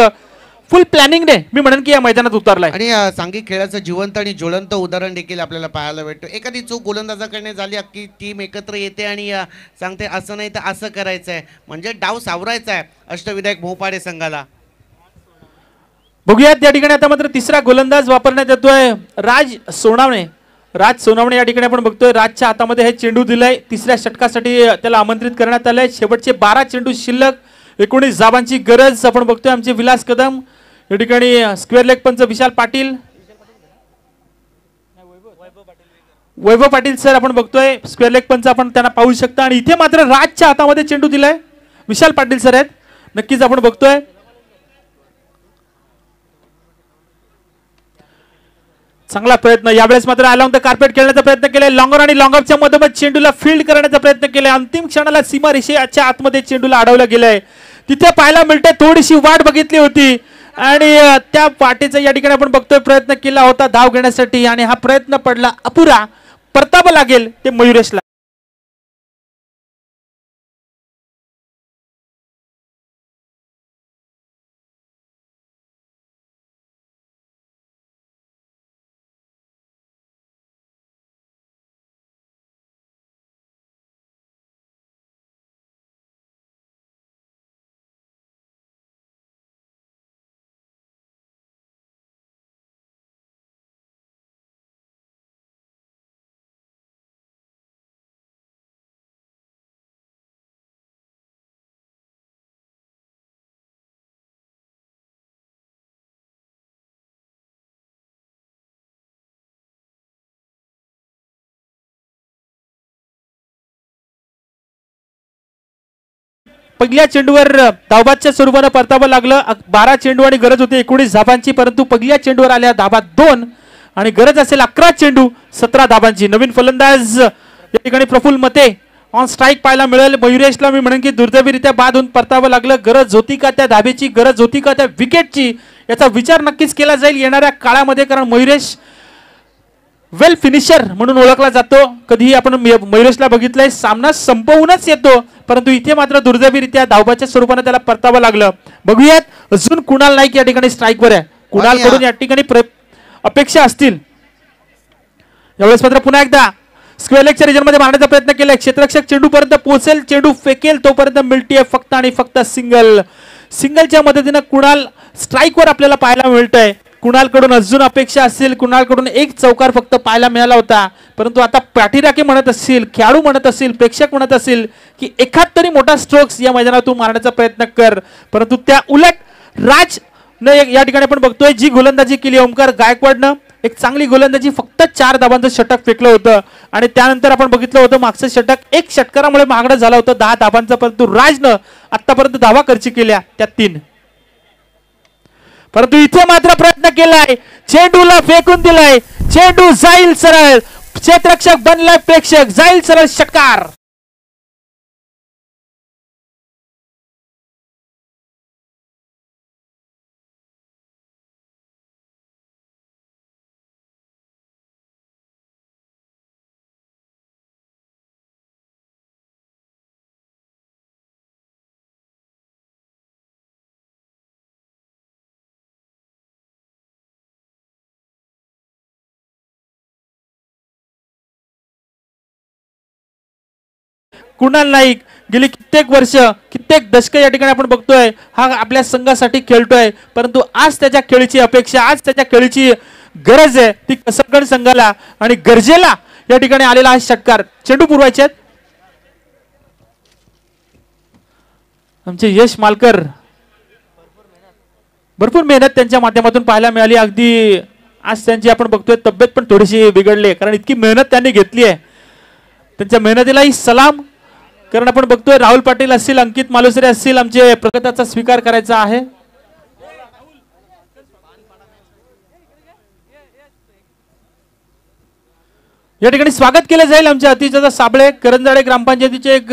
[SPEAKER 2] फुल प्लॅनिंग ने मी म्हणेन की या मैदानात उतरलाय.
[SPEAKER 1] आणि सांघिक खेळाचं जिवंत आणि ज्वलंत उदाहरण देखील आपल्याला पाहायला भेटतो. एखादी चूक गोलंदाजाकडे झाली, अख्खी टीम एकत्र येते आणि सांगते असं नाही तर असं करायचं आहे, म्हणजे डाव सावरायचा आहे अष्टविनायक मोपाडे संघाला.
[SPEAKER 2] बघूयात या ठिकाणी आता मात्र तिसरा गोलंदाज वापरण्यात येतोय राज सोनावणे. राज सोनावणे या ठिकाणी आपण बघतोय राजच्या हातामध्ये हे चेंडू दिलाय. तिसऱ्या षटकासाठी त्याला आमंत्रित करण्यात आलंय. शेवटचे 12 चेंडू शिल्लक, 19 धाबांची गरज. आपण बघतोय आमचे विलास कदम या ठिकाणी स्क्वेअर लेग पंच विशाल पाटील, वैभव पाटील सर आपण बघतोय स्क्वेअर लेग पंच आपण त्यांना पाहू शकता. आणि इथे मात्र राजच्या हातामध्ये चेंडू दिलाय विशाल पाटील सर आहेत. नक्कीच आपण बघतोय चांगला प्रयत्न यावेळेस मात्र अलॉंग द कार्पेट खेळण्याचा प्रयत्न केलाय. लॉंगर आणि लॉंगऑफच्या मधोमध चेंडूला फील्ड करण्याचा प्रयत्न केलाय. अंतिम क्षणाला सीमा रेषेच्या आतमध्ये चेंडूला अडवलं गेलंय. तिथे पाहायला मिळतंय थोडीशी वाट बघितली होती आणि त्या वाटेचा या ठिकाणी आपण बघतोय प्रयत्न केला होता धाव घेण्यासाठी आणि हा प्रयत्न पडला अपुरा. परतावं लागेल ते मयुरेशला. पहिल्या चेंडूवर धावबादच्या स्वरूपानं परतावं लागलं. 12 चेंडू आणि गरज होती 19 धाबांची, परंतु पहिल्या चेंडूवर आल्या धाबा 2 आणि गरज असेल 11 चेंडू 17 धाबांची. नवीन फलंदाज या ठिकाणी प्रफुल्ल मते ऑन स्ट्राईक पाहायला मिळेल. मयुरेशला मी म्हणेन की दुर्दैवीरित्या बाद होऊन परतावं लागलं. गरज होती का त्या धाबेची, गरज होती का त्या विकेटची, याचा विचार नक्कीच केला जाईल येणाऱ्या काळामध्ये, कारण मयुरेश वेल फिनिशर म्हणून ओळखला जातो. कधीही आपण मयुरेशला बघितलंय सामना संपवूनच येतो, परंतु इथे मात्र दुर्दैवीरित्या धावबाच्या स्वरूपाने त्याला परतावं लागलं. बघूयात अजून कुणाल नाईक या ठिकाणी स्ट्राईकवर आहे. कुणाल कडून या ठिकाणी अपेक्षा असतील. यावेळेस मात्र पुन्हा एकदा स्क्वेअर लेगच्या रिजन मध्ये मारण्याचा प्रयत्न केलाय. क्षेत्ररक्षक चेंडू पर्यंत पोहोचेल, चेंडू फेकेल तोपर्यंत मिळतीये फक्त आणि फक्त सिंगल. सिंगलच्या मदतीनं कुणाल स्ट्राईकवर आपल्याला पाहायला मिळतंय. कुणाल कडून अजून अपेक्षा असतील. कुणाल कडून एक चौकार फक्त पाहायला मिळाला होता, परंतु आता पाठीराखे म्हणत असतील, खेळाडू म्हणत असतील, प्रेक्षक म्हणत असतील की एखाद तरी मोठा स्ट्रोक्स या मैदानातून मारण्याचा प्रयत्न कर, परंतु त्या उलट राज या ठिकाणी आपण बघतोय जी गोलंदाजी केली ओमकार गायकवाडनं, एक चांगली गोलंदाजी, फक्त 4 धाबांचं षटक फेकलं होतं आणि त्यानंतर आपण बघितलं होतं मागचं षटक एक षटकारामुळे महागडं झालं होतं 10 धाबांचं, परंतु राजनं आतापर्यंत धावा खर्च केल्या त्या 3. परंतु इथे मात्र प्रयत्न केलाय, चेंडूला फेकून दिलाय, चेंडू जाईल सरळ, क्षेत्ररक्षक बनलाय प्रेक्षक, जाईल सरळ षटकार. कुणाल नाईक गेली कित्येक वर्ष, कित्येक दशक या ठिकाणी आपण बघतोय हा आपल्या संघासाठी खेळतोय, परंतु आज त्याच्या खेळीची अपेक्षा, आज त्याच्या खेळीची गरज आहे ती कसबगड संघाला आणि गरजेला या ठिकाणी आलेला हा षटकार. चेंडू पुरवायचे आमचे यश मालकर, भरपूर मेहनत त्यांच्या माध्यमातून पाहायला मिळाली. अगदी आज त्यांची आपण बघतोय तब्येत पण थोडीशी बिघडली, कारण इतकी मेहनत त्यांनी घेतली आहे. त्यांच्या मेहनतीलाही सलाम, कारण आपण बघतोय राहुल पाटील असतील, अंकित मालुसरे असतील, आमचे प्रगताचा स्वीकार करायचा आहे. या ठिकाणी स्वागत केलं जाईल आमचे अतिशय साबळे, करंजाडे ग्रामपंचायतीचे एक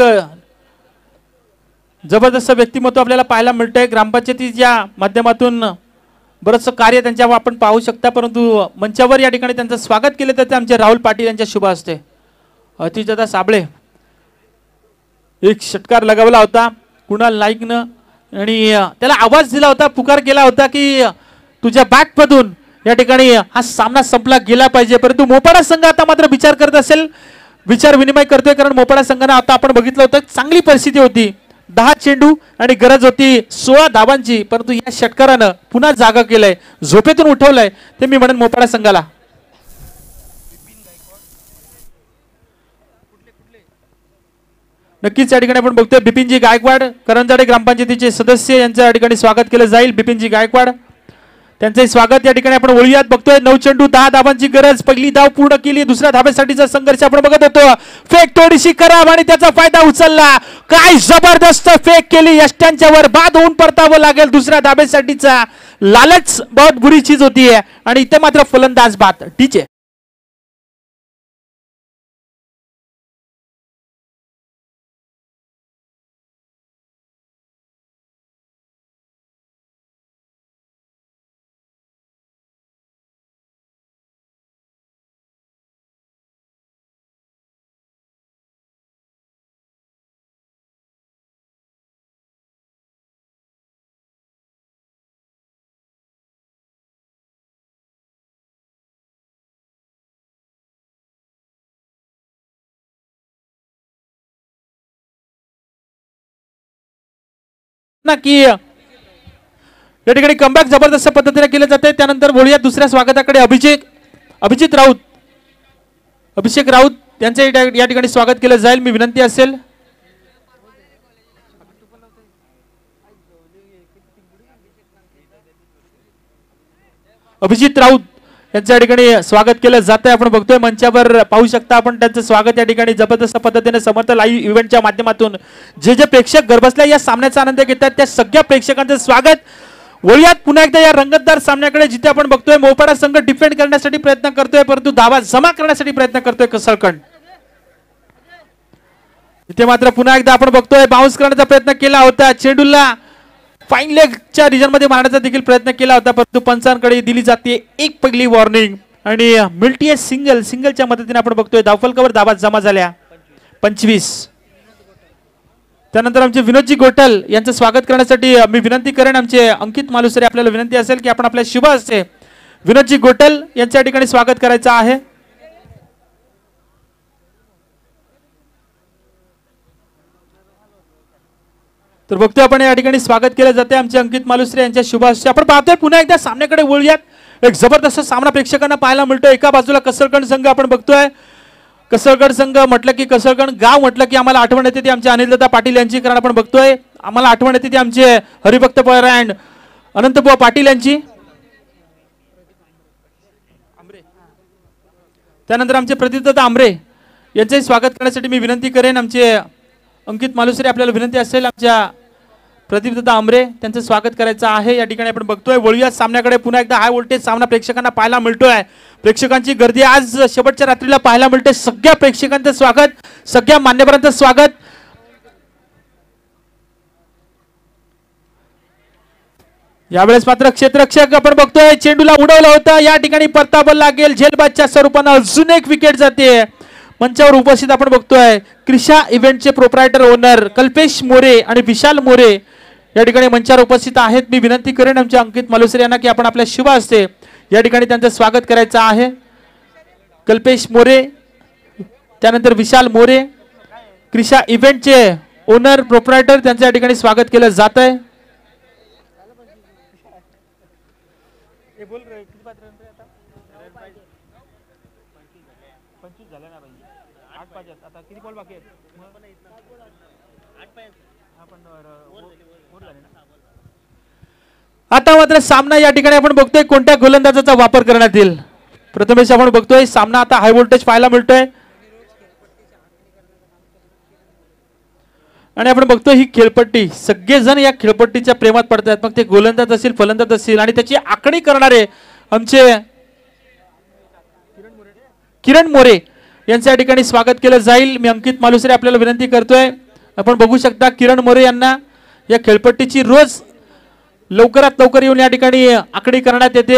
[SPEAKER 2] जबरदस्त व्यक्तिमत्व आपल्याला पाहायला मिळतंय. ग्रामपंचायतीच्या माध्यमातून बरंचसं कार्य त्यांच्यावर आपण पाहू शकता, परंतु मंचावर या ठिकाणी त्यांचं स्वागत केलं जाते आमचे राहुल पाटील यांच्या शुभ हस्ते. अतिशय साबळे एक षटकार लगावला होता कुणाल नाईकनं आणि त्याला आवाज दिला होता, पुकार केला होता की तुझ्या बॅटमधून या ठिकाणी हा सामना संपला गेला पाहिजे. परंतु मोपाडा संघ आता मात्र विचार करत असेल, विचार विनिमय करतोय, कारण मोपाडा संघाने आता आपण बघितलं होतं चांगली परिस्थिती होती, 10 चेंडू आणि गरज होती 16 धाबांची, परंतु या षटकारानं पुन्हा जागा केलंय, झोपेतून उठवलंय ते मी म्हणेन मोपाडा संघाला. नक्कीच या ठिकाणी आपण बघतोय बिपिनजी गायकवाड, करंजाडे ग्रामपंचायतीचे सदस्य, यांचं या ठिकाणी स्वागत केलं जाईल. बिपिनजी गायकवाड त्यांचे स्वागत या ठिकाणी आपण वळूयात. बघतोय 9 चेंडू 10 धाबांची गरज, पहिली धाव पूर्ण केली, दुसऱ्या धाब्यासाठीचा संघर्ष आपण बघत होतो. फेक थोडीशी खराब आणि त्याचा फायदा उचलला, काय जबरदस्त फेक केली, यष्ट्यांच्या वर बाद होऊन परतावं लागेल दुसऱ्या धाब्यासाठीचा, लालच बहुत बुरी चीज होती है आणि इथे मात्र फलंदाज बाद. टीचे की या ठिकाणी कमबॅक जबरदस्त पद्धतीने केले जाते. त्यानंतर बोलूया दुसऱ्या स्वागताकडे. अभिजित राऊत, अभिषेक राऊत यांचे या ठिकाणी स्वागत केलं जाईल. मी विनंती असेल अभिजित राऊत यांच्या या ठिकाणी स्वागत केलं जात आहे. आपण बघतोय मंचावर पाहू शकता आपण त्यांचं स्वागत या ठिकाणी जबरदस्त पद्धतीने समर्थ लाईव्ह इव्हेंटच्या माध्यमातून जे प्रेक्षक घरबसल्या या सामन्याचा आनंद घेतात त्या सगळ्या प्रेक्षकांचं स्वागत. वळूयात पुन्हा एकदा या रंगतदार सामन्याकडे, जिथे आपण बघतोय मोपाडा संघ डिफेंड करण्यासाठी प्रयत्न करतोय परंतु धावा जमा करण्यासाठी प्रयत्न करतोय कसळकण. इथे मात्र पुन्हा एकदा आपण बघतोय बाउन्स करण्याचा प्रयत्न केला होता, चेंडूला फाईन लेगच्या रिजन मध्ये मारण्याचा देखील प्रयत्न केला होता परंतु पंचांकडे दिली जाते एक पहिली वॉर्निंग आणि मिल्टी सिंगलच्या मदतीने आपण बघतोय धावफलकावर धावा जमा झाल्या 25. त्यानंतर आमचे विनोदजी गोटल यांचं स्वागत करण्यासाठी मी विनंती करेन, आमचे अंकित मालुसरे आपल्याला विनंती असेल की आपण आपल्या शुभ हस्ते विनोदजी गोटल यांच्या ठिकाणी स्वागत करायचं आहे. तर बघतोय आपण या ठिकाणी स्वागत केलं जाते आमचे अंकित मालुसरे यांच्या शुभ हस्ते. आपण पाहतोय पुन्हा एकदा सामन्याकडे वळूयात. एक जबरदस्त सामना प्रेक्षकांना पाहायला मिळतोय. एका बाजूला कसळगड संघ आपण बघतोय, कसळगड संघ म्हटलं की कसळगड गाव म्हटलं की आम्हाला आठवण येते ती आमचे अनिलदादा पाटील यांची, कारण आपण बघतोय आम्हाला आठवण येते ती आमचे हरिभक्त परायण अनंतबुवा पाटील यांची. त्यानंतर आमचे प्रदीपदादा आमरे यांचंही स्वागत करण्यासाठी मी विनंती करेन, आमचे अंकित मालुसरे आपल्याला विनंती असेल आमच्या प्रदीपदादा आमरे त्यांचं स्वागत करायचं आहे. या ठिकाणी आपण बघतोय वळूया सामन्याकडे. पुन्हा एकदा हाय व्होल्टेज सामना प्रेक्षकांना पाहायला मिळतोय. प्रेक्षकांची गर्दी आज शेवटच्या रात्रीला पाहायला मिळते. सगळ्या प्रेक्षकांचं स्वागत, सगळ्या मान्यवरांचं स्वागत. यावेळेस मात्र क्षेत्ररक्षक आपण बघतोय चेंडूला उडवला होता, या ठिकाणी परताबल लागेल झेलबादच्या स्वरूपानं अजून एक विकेट जाते. मंचावर उपस्थित आपण बघतोय क्रिशा इव्हेंटचे प्रोप्रायटर ओनर कल्पेश मोरे आणि विशाल मोरे या ठिकाणी मंचावर उपस्थित आहेत. मी विनंती करेन आमच्या अंकित मालुसरे यांना की आपण आपल्या शुभ हस्ते या ठिकाणी त्यांचं स्वागत करायचं आहे. कल्पेश मोरे, त्यानंतर विशाल मोरे, क्रिशा इव्हेंटचे ओनर प्रोप्रायटर, त्यांचं या ठिकाणी स्वागत केलं जात आहे. आता मात्र सामना या ठिकाणी आपण बघतोय कोणत्या गोलंदाजाचा वापर करण्यात येईल. प्रथमेश आपण बघतोय सामना आता हाय व्होल्टेज पाहायला मिळतोय आणि आपण बघतोय ही खेळपट्टी, सगळेजण या खेळपट्टीच्या प्रेमात पडतात, मग ते गोलंदाज असेल फलंदाज असेल आणि त्याची आखणी करणारे आमचे किरण मोरे यांच्या ठिकाणी स्वागत केलं जाईल. मी अंकित मालुसरे आपल्याला विनंती करतोय, आपण बघू शकता किरण मोरे यांना या खेळपट्टीची रोज लवकरात लवकर येऊन या ठिकाणी आखणी करण्यात येते.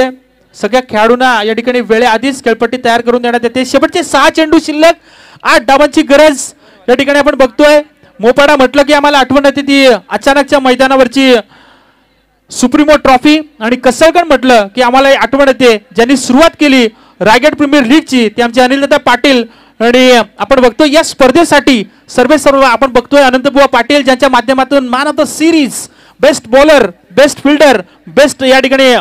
[SPEAKER 2] सगळ्या खेळाडूंना या ठिकाणी वेळेआधीच खेळपट्टी तयार करून देण्यात येते. शेवटचे 6 चेंडू शिल्लक, 8 डावांची गरज या ठिकाणी आपण बघतोय. मोपाडा म्हटलं की आम्हाला आठवण येते ती अचानकच्या मैदानावरची सुप्रीमो ट्रॉफी आणि कसळगड म्हटलं की आम्हाला आठवण येते ज्यांनी सुरुवात केली रायगड प्रीमियर लीगची ते आमचे अनिलदादा पाटील. आणि आपण बघतोय या स्पर्धेसाठी सर्व आपण बघतोय अनंतबुवा पाटील, ज्यांच्या माध्यमातून man of the series, best bowler, best fielder, best या ठिकाणी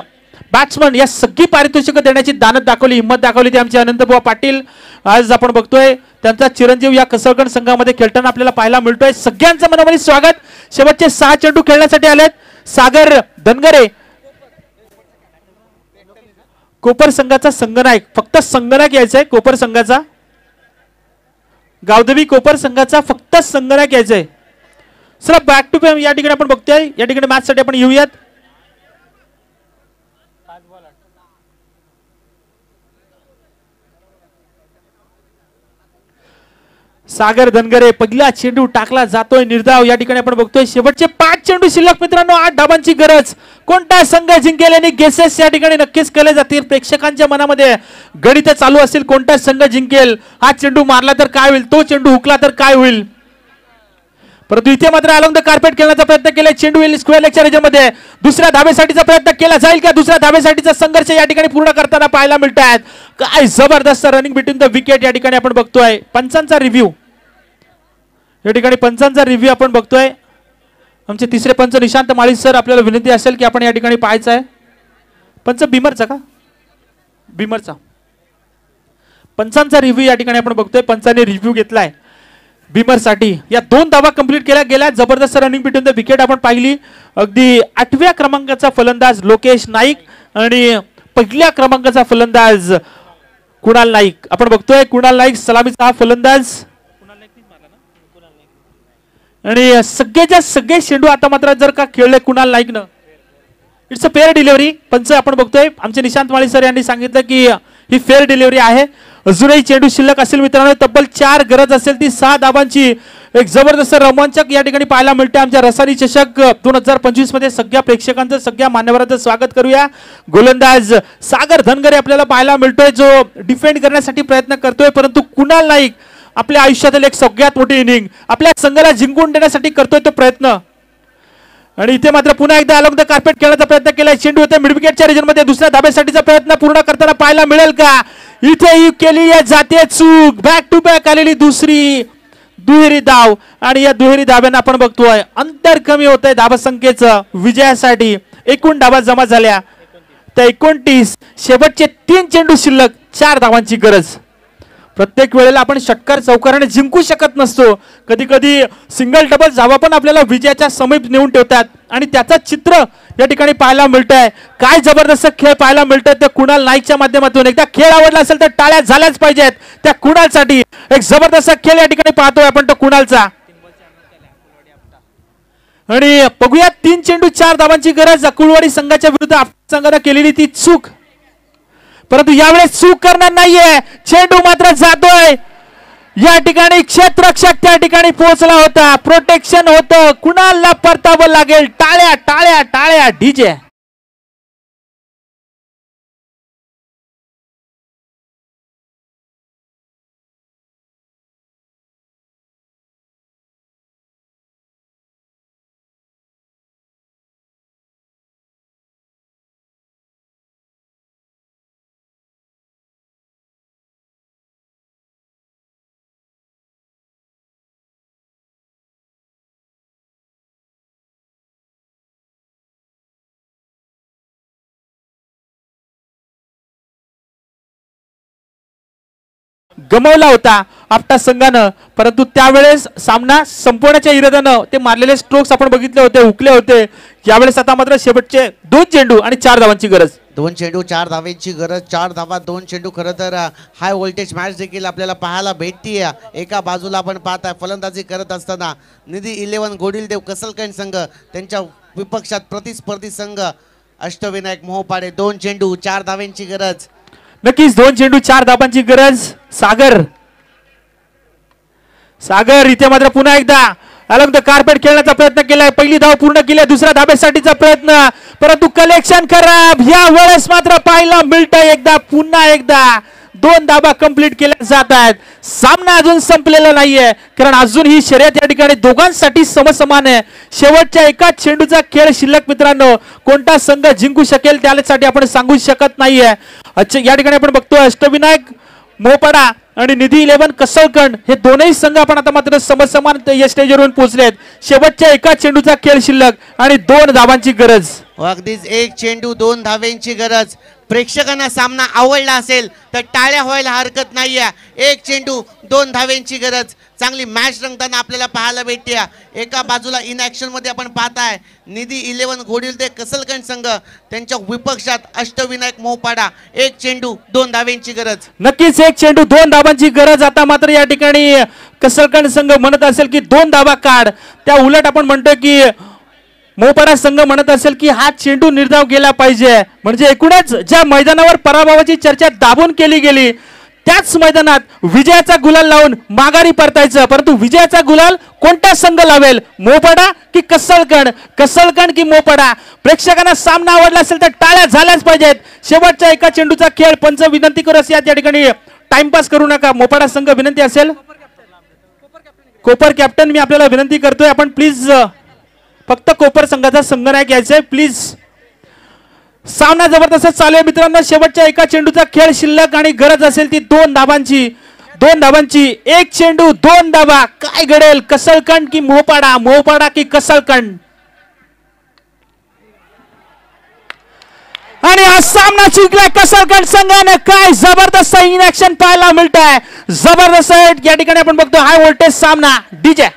[SPEAKER 2] बॅट्समन या सगळी पारितोषिकं देण्याची दानत दाखवली, हिंमत दाखवली ते आमचे अनंतबुवा पाटील. आज आपण बघतोय त्यांचा चिरंजीव या कसळगड संघामध्ये खेळताना आपल्याला पाहायला मिळतोय. सगळ्यांचं मनामध्ये स्वागत. शेवटचे 6 चेंडू खेळण्यासाठी आलेत सागर धनगरे, कोपर संघाचा संघनायक, फक्त संघनायक यायचंय कोपर संघाचा, गावदेवी कोपर संघाचा फक्त संघनायक यायचंय. चला बॅक टू बॅक या ठिकाणी आपण बघतोय, या ठिकाणी मॅच साठी आपण येऊयात. सागर धनगरे, पहिला चेंडू टाकला जातोय निर्धाव. या ठिकाणी आपण बघतोय शेवटचे 5 चेंडू शिल्लक मित्रांनो, 8 धाबांची गरज. कोणता संघ जिंकेल आणि गेसेस या ठिकाणी नक्कीच केले जातील. प्रेक्षकांच्या मनामध्ये गणित चालू असतील, कोणता संघ जिंकेल, हा चेंडू मारला तर काय होईल, तो चेंडू हुकला तर काय होईल. परंतु इथे मात्र अलॉंग द कार्पेट खेळण्याचा प्रयत्न केला. चेंडू येईल स्क्वेअर लेगच्या रेंजमध्ये. दुसऱ्या धाबेसाठीचा प्रयत्न केला जाईल का, दुसऱ्या धाबेसाठीचा संघर्ष या ठिकाणी पूर्ण करताना पाहायला मिळत आहेत. काय जबरदस्त रनिंग बिटवीन द विकेट या ठिकाणी आपण बघतोय. पंचांचा रिव्ह्यू या ठिकाणी, पंचांचा रिव्ह्यू आपण बघतोय. आमचे तिसरे पंच निशांत माळी सर, आपल्याला विनंती असेल की आपण या ठिकाणी पाहायचं आहे. पंच बिमरचा का, बिमरचा पंचांचा रिव्ह्यू या ठिकाणी आपण बघतोय. पंचांनी रिव्ह्यू घेतलाय बिमर साठी. या 2 धावा कंप्लीट केल्या गेल्या. जबरदस्त रनिंग बिटवीन द विकेट आपण पाहिली. अगदी 8व्या क्रमांकाचा फलंदाज लोकेश नाईक आणि पहिल्या क्रमांकाचा फलंदाज कुणाल नाईक. आपण बघतोय कुणाल नाईक सलामीचा हा फलंदाज आणि सगळेच्या सगळे चेंडू आता मात्र जर का खेळले कुणाल नाईकनं, इट्स अ फेअर डिलिव्हरी. पंच आपण बघतोय आमचे निशांत माळी सर यांनी सांगितलं की ही फेअर डिलिव्हरी आहे. अजूनही चेंडू शिल्लक असेल मित्रांनो, तब्बल 4 गरज असेल ती 6 धाबांची. एक जबरदस्त रोमांचक या ठिकाणी पाहायला मिळते. आमच्या रसानी चषक 2025 मध्ये सगळ्या प्रेक्षकांचं सगळ्या मान्यवरांचं स्वागत करूया. गोलंदाज सागर धनगरे आपल्याला पाहायला मिळतोय जो डिफेंड करण्यासाठी प्रयत्न करतोय, परंतु कुणाल नाईक आपल्या आयुष्यातील एक सगळ्यात मोठी इनिंग आपल्या संघाला जिंकून देण्यासाठी करतोय तो प्रयत्न. आणि इथे मात्र पुन्हा एकदा अलॉंग द कार्पेट खेळण्याचा प्रयत्न केलाय. चेंडू होते मिड विकेटच्या रिजन मध्ये दुसऱ्या धाब्यासाठीचा प्रयत्न पूर्ण करताना पाहायला मिळेल का? इथे ही केली जाते चूक. बॅक टू बॅक आलेली दुसरी दुहेरी धाव आणि या दुहेरी धाब्यानं आपण बघतोय अंतर कमी होत आहे धावसंख्येचं विजयासाठी. एकूण धावा जमा झाल्या त्या 29. शेवटचे 3 चेंडू शिल्लक, 4 धावांची गरज. प्रत्येक वेळेला आपण षटकार चौकाराने जिंकू शकत नसतो. कधी कधी सिंगल डबल धावा पण आपल्याला विजयाच्या समीप नेऊन ठेवतात आणि त्याचं चित्र या ठिकाणी पाहायला मिळतंय. काय जबरदस्त खेळ पाहायला मिळतोय त्या कुणाल नाईकच्या माध्यमातून. एकदा खेळ आवडला असेल तर टाळ्या झाल्याच पाहिजेत त्या कुणालसाठी. एक जबरदस्त खेळ या ठिकाणी पाहतोय आपण तो कुणालचा. आणि बघूया 3 चेंडू 4 धावांची गरज. कुळवाडी संघाच्या विरुद्ध आपल्या संघाने केलेली ती चूक, परंतु यावेळेस चूक करणार नाहीये. चेंडू मात्र जातोय. या ठिकाणी क्षेत्ररक्षक त्या ठिकाणी पोहोचला होता. प्रोटेक्शन होतं. कुणालला परतावं लागेल. टाळ्या टाळ्या टाळ्या डीजे. गमावला होता आपल्या संघानं, परंतु त्यावेळेस सामना संपवण्याच्या इराद्यानं ते मारलेले स्ट्रोक्स आपण बघितले होते, हुकले होते. यावेळेस आता मात्र शेवटचे 2 चेंडू आणि 4 धावांची गरज.
[SPEAKER 1] 2 चेंडू 4 धावांची गरज. 4 धावा 2 चेंडू. खरं तर हाय व्होल्टेज मॅच देखील आपल्याला पाहायला भेटतीये. एका बाजूला आपण पाहताय फलंदाजी करत असताना निधी 11 गोडिलदेव कसलकंड संघ, त्यांच्या विपक्षात प्रतिस्पर्धी संघ अष्टविनायक मोहपाडे. 2 चेंडू 4 धावांची गरज.
[SPEAKER 2] नक्कीच 2 चेंडू 4 धाबांची गरज. सागर इथे मात्र पुन्हा एकदा अलॉंग द कार्पेट खेळण्याचा प्रयत्न केलाय. पहिली धाव पूर्ण केली. दुसऱ्या धाब्यासाठीचा प्रयत्न, परंतु कलेक्शन खराब. या वेळेस मात्र पाहायला मिळतंय एकदा पुन्हा एकदा 2 धाबा कंप्लीट केल्या जात आहेत. सामना अजून संपलेला नाहीये, कारण अजून ही शर्यत या ठिकाणी दोघांसाठी समसमान आहे. शेवटच्या एका चेंडूचा खेळ शिल्लक मित्रांनो. कोणता संघ जिंकू शकेल त्यासाठी आपण सांगू शकत नाहीये. अच्छा, या ठिकाणी आपण बघतोय अष्टविनायक मोहपाडा आणि निधी 11 कसलकंड हे दोनही संघ आपण आता मात्र समसमान या स्टेजवरून पोहोचलेत. शेवटच्या एका चेंडूचा खेळ शिल्लक आणि 2 धावांची गरज.
[SPEAKER 1] अगदीच 1 चेंडू 2 धावांची गरज. प्रेक्षकांना सामना आवडला असेल तर टाळ्या व्हायला हरकत नाहीये. 1 चेंडू 2 धावांची गरज. चांगली मॅच रंगताना आपल्याला पाहायला भेटते. एका बाजूला इन ऍक्शन मध्ये आपण पाहताय निधी 11 घोडिलदेव कसलकंड संघ, त्यांच्या विपक्षात अष्टविनायक मोहपाडा. 1 चेंडू 2 धावांची गरज.
[SPEAKER 2] नक्कीच 1 चेंडू 2 धावांची गरज. आता मात्र या ठिकाणी कसलकंड संघ म्हणत असेल की 2 धावा काढ, त्या उलट आपण म्हणतोय की मोहपाडा संघ म्हणत असेल की हा चेंडू निर्धाव गेला पाहिजे. म्हणजे एकूणच ज्या मैदानावर पराभवाची चर्चा दाबून केली गेली त्याच मैदानात विजयाचा गुलाल लावून माघारी परतायचं. परंतु विजयाचा गुलाल कोणता संघ लावेल, मोहपाडा की कसलकंड, कसलकंड की मोहपाडा? प्रेक्षकांना सामना आवडला असेल तर टाळ्या झाल्याच पाहिजेत. शेवटच्या एका चेंडूचा खेळ. पंच विनंती करू या ठिकाणी टाइमपास करू नका. मोहपाडा संघ विनंती असेल, कोपर कॅप्टन मी आपल्याला विनंती करतोय, आपण प्लीज फक्त कोपर संघाचा संघनायक यायचंय प्लीज. सामना जबरदस्त चालू आहे मित्रांनो. शेवटच्या एका चेंडूचा खेळ शिल्लक आणि गरज असेल ती 2 धाबांची. 2 धाबांची. 1 चेंडू 2 धाबा. काय घडेल, कसलकंड की मोहपाडा, मोहपाडा की कसलकंड? आणि हा सामना जिंकलाय कसलकंड संघाने. काय जबरदस्त इन ऍक्शन पाहायला मिळत आहे. जबरदस्त या ठिकाणी आपण बघतो हाय व्होल्टेज सामना. डीजे